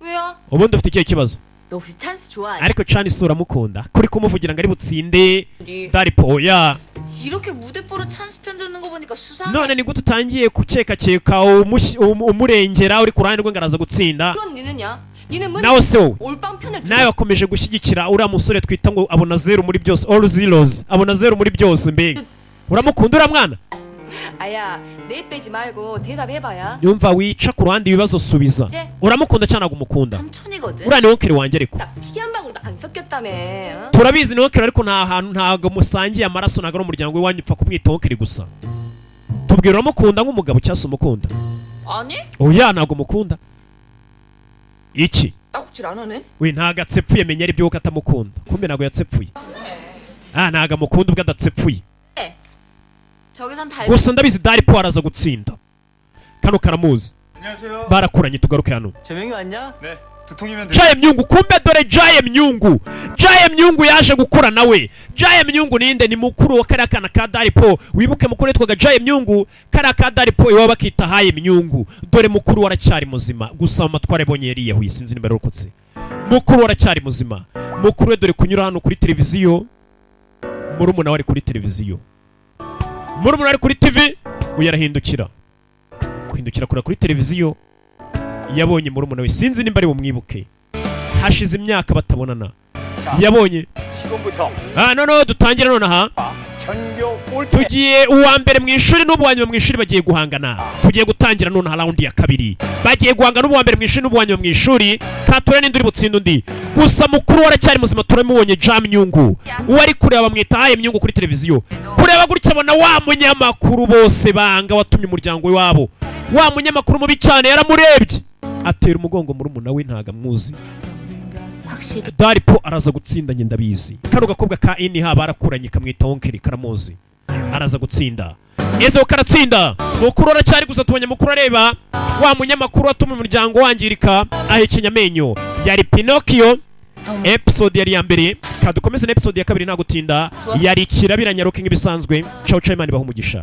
왜야? ubundi ufite ikihe kibazo? 너 혹시 찬스 좋아하니? ariko Cha Anisu uramukunda kuri kumuvugira ngo ari butsinde 우리 Dalipo. oya 이렇게 무대뽀로 찬스 편 듣는 거 보니까 수상해. none ni gute utangiye gukekakeka umurengera uri ku ruhande rwe ngo araza gutsinda? 그런 니는야? 니는 맨날 nawe se wowe 올빵 편을 nawe wakomeje gushyigikira uriya musore twita ngo abona 0 muri byose, all zeros, abona 0 muri byose. mbega uramukunda uriya mwana? 아야, 내 빼지 말고 대답해봐야. yumva wica ku ruhande ibibazo subiza. uramukunda cyangwa ntabwo umukunda? 삼촌이거든. uriya ni wonkere wanjye ariko 나 피 한 방울도 안 섞였다며. 어? turabizi ni wonkere, ariko nta hantu ntabwo musangiye amaraso, ntabwo ari umuryango w'iwanyu upfa kumwita wonkere gusa. tubwira uramukunda nk'umugabo cyangwa se umukunda? 아니? oya ntabwo umukunda. iki? 딱질 안 하네. we ntabwo atsepfuye, menya ari byo ko atamukunda, kumbe ntabwo yatsepfuye. ntabwo amukunda ubwo adatsepfuye. 저기선 달. gusa ndabizi Dalipo araza gutsinda, kano karamuzi. 안녕하세요. barakuranye, tugaruke hano. 재명이 왔냐? 네. 두통이면 돼. Jaye Myungu, kumbe dore Jaye Myungu. Jaye Myungu yaje gukura nawe. Jaye Myungu ninde? ni mukuru wa kariya kana ka Dalipo. wibuke mukuru yitwaga Jaye Myungu, kariya ka Dalipo iwaba bakita Haye Myungu. dore mukuru waracyari muzima, gusa amatware bonye yari yahuye, sinzi nimba yarokotse. mukuru waracyari muzima. mukuru we dore kunyura hano kuri televiziyo, murumuna wari kuri televiziyo, murumuna wari kuri TV, uyarahindukira kuhindukira kura kuri televiziyo. yabonye murumuna we, sinzi nimba ari bumwibuke, hashize imyaka batabonana. yabonye no dutangira nonaha. tugiye uwa mbere mu ishuri n'ubu wa nyuma mu ishuri bagiye guhangana. tugiye gutangira nonaha round ya kabiri, bagiye guhangana n'ubu wa mbere mu ishuri n'ubu wa nyuma mu ishuri. katura n'indi uri butsinda undi, gusa mukuru waracyari muzima. turamubonye Jaye Myungu, uwo ari kureba bamwita Haye Myungu kuri televiziyo. kureba gutya abona wa munyamakuru bose banga watumye umuryango wabo, wa munyamakuru mubi cyane yaramurebye, atera umugongo murumuna we, ntago amuzi. Dalipo araza gutsinda, njye ndabizi. kano gakobwa ka In-ha barakuranye kamwita wonkeri, karamuzi, araza gutsinda. ezo karatsinda. mukuru aracyari gusa, tubonye mukuru areba wa munyamakuru watuma umuryango wangirika, ahekenya amenyo. yari Pinocchio. episode yari ya mbere, kadukomeze na episode ya kabiri nta gutinda. yari kirabiranya roke nk'ibisanzwe. ciao ciao, Imana ibahe umugisha.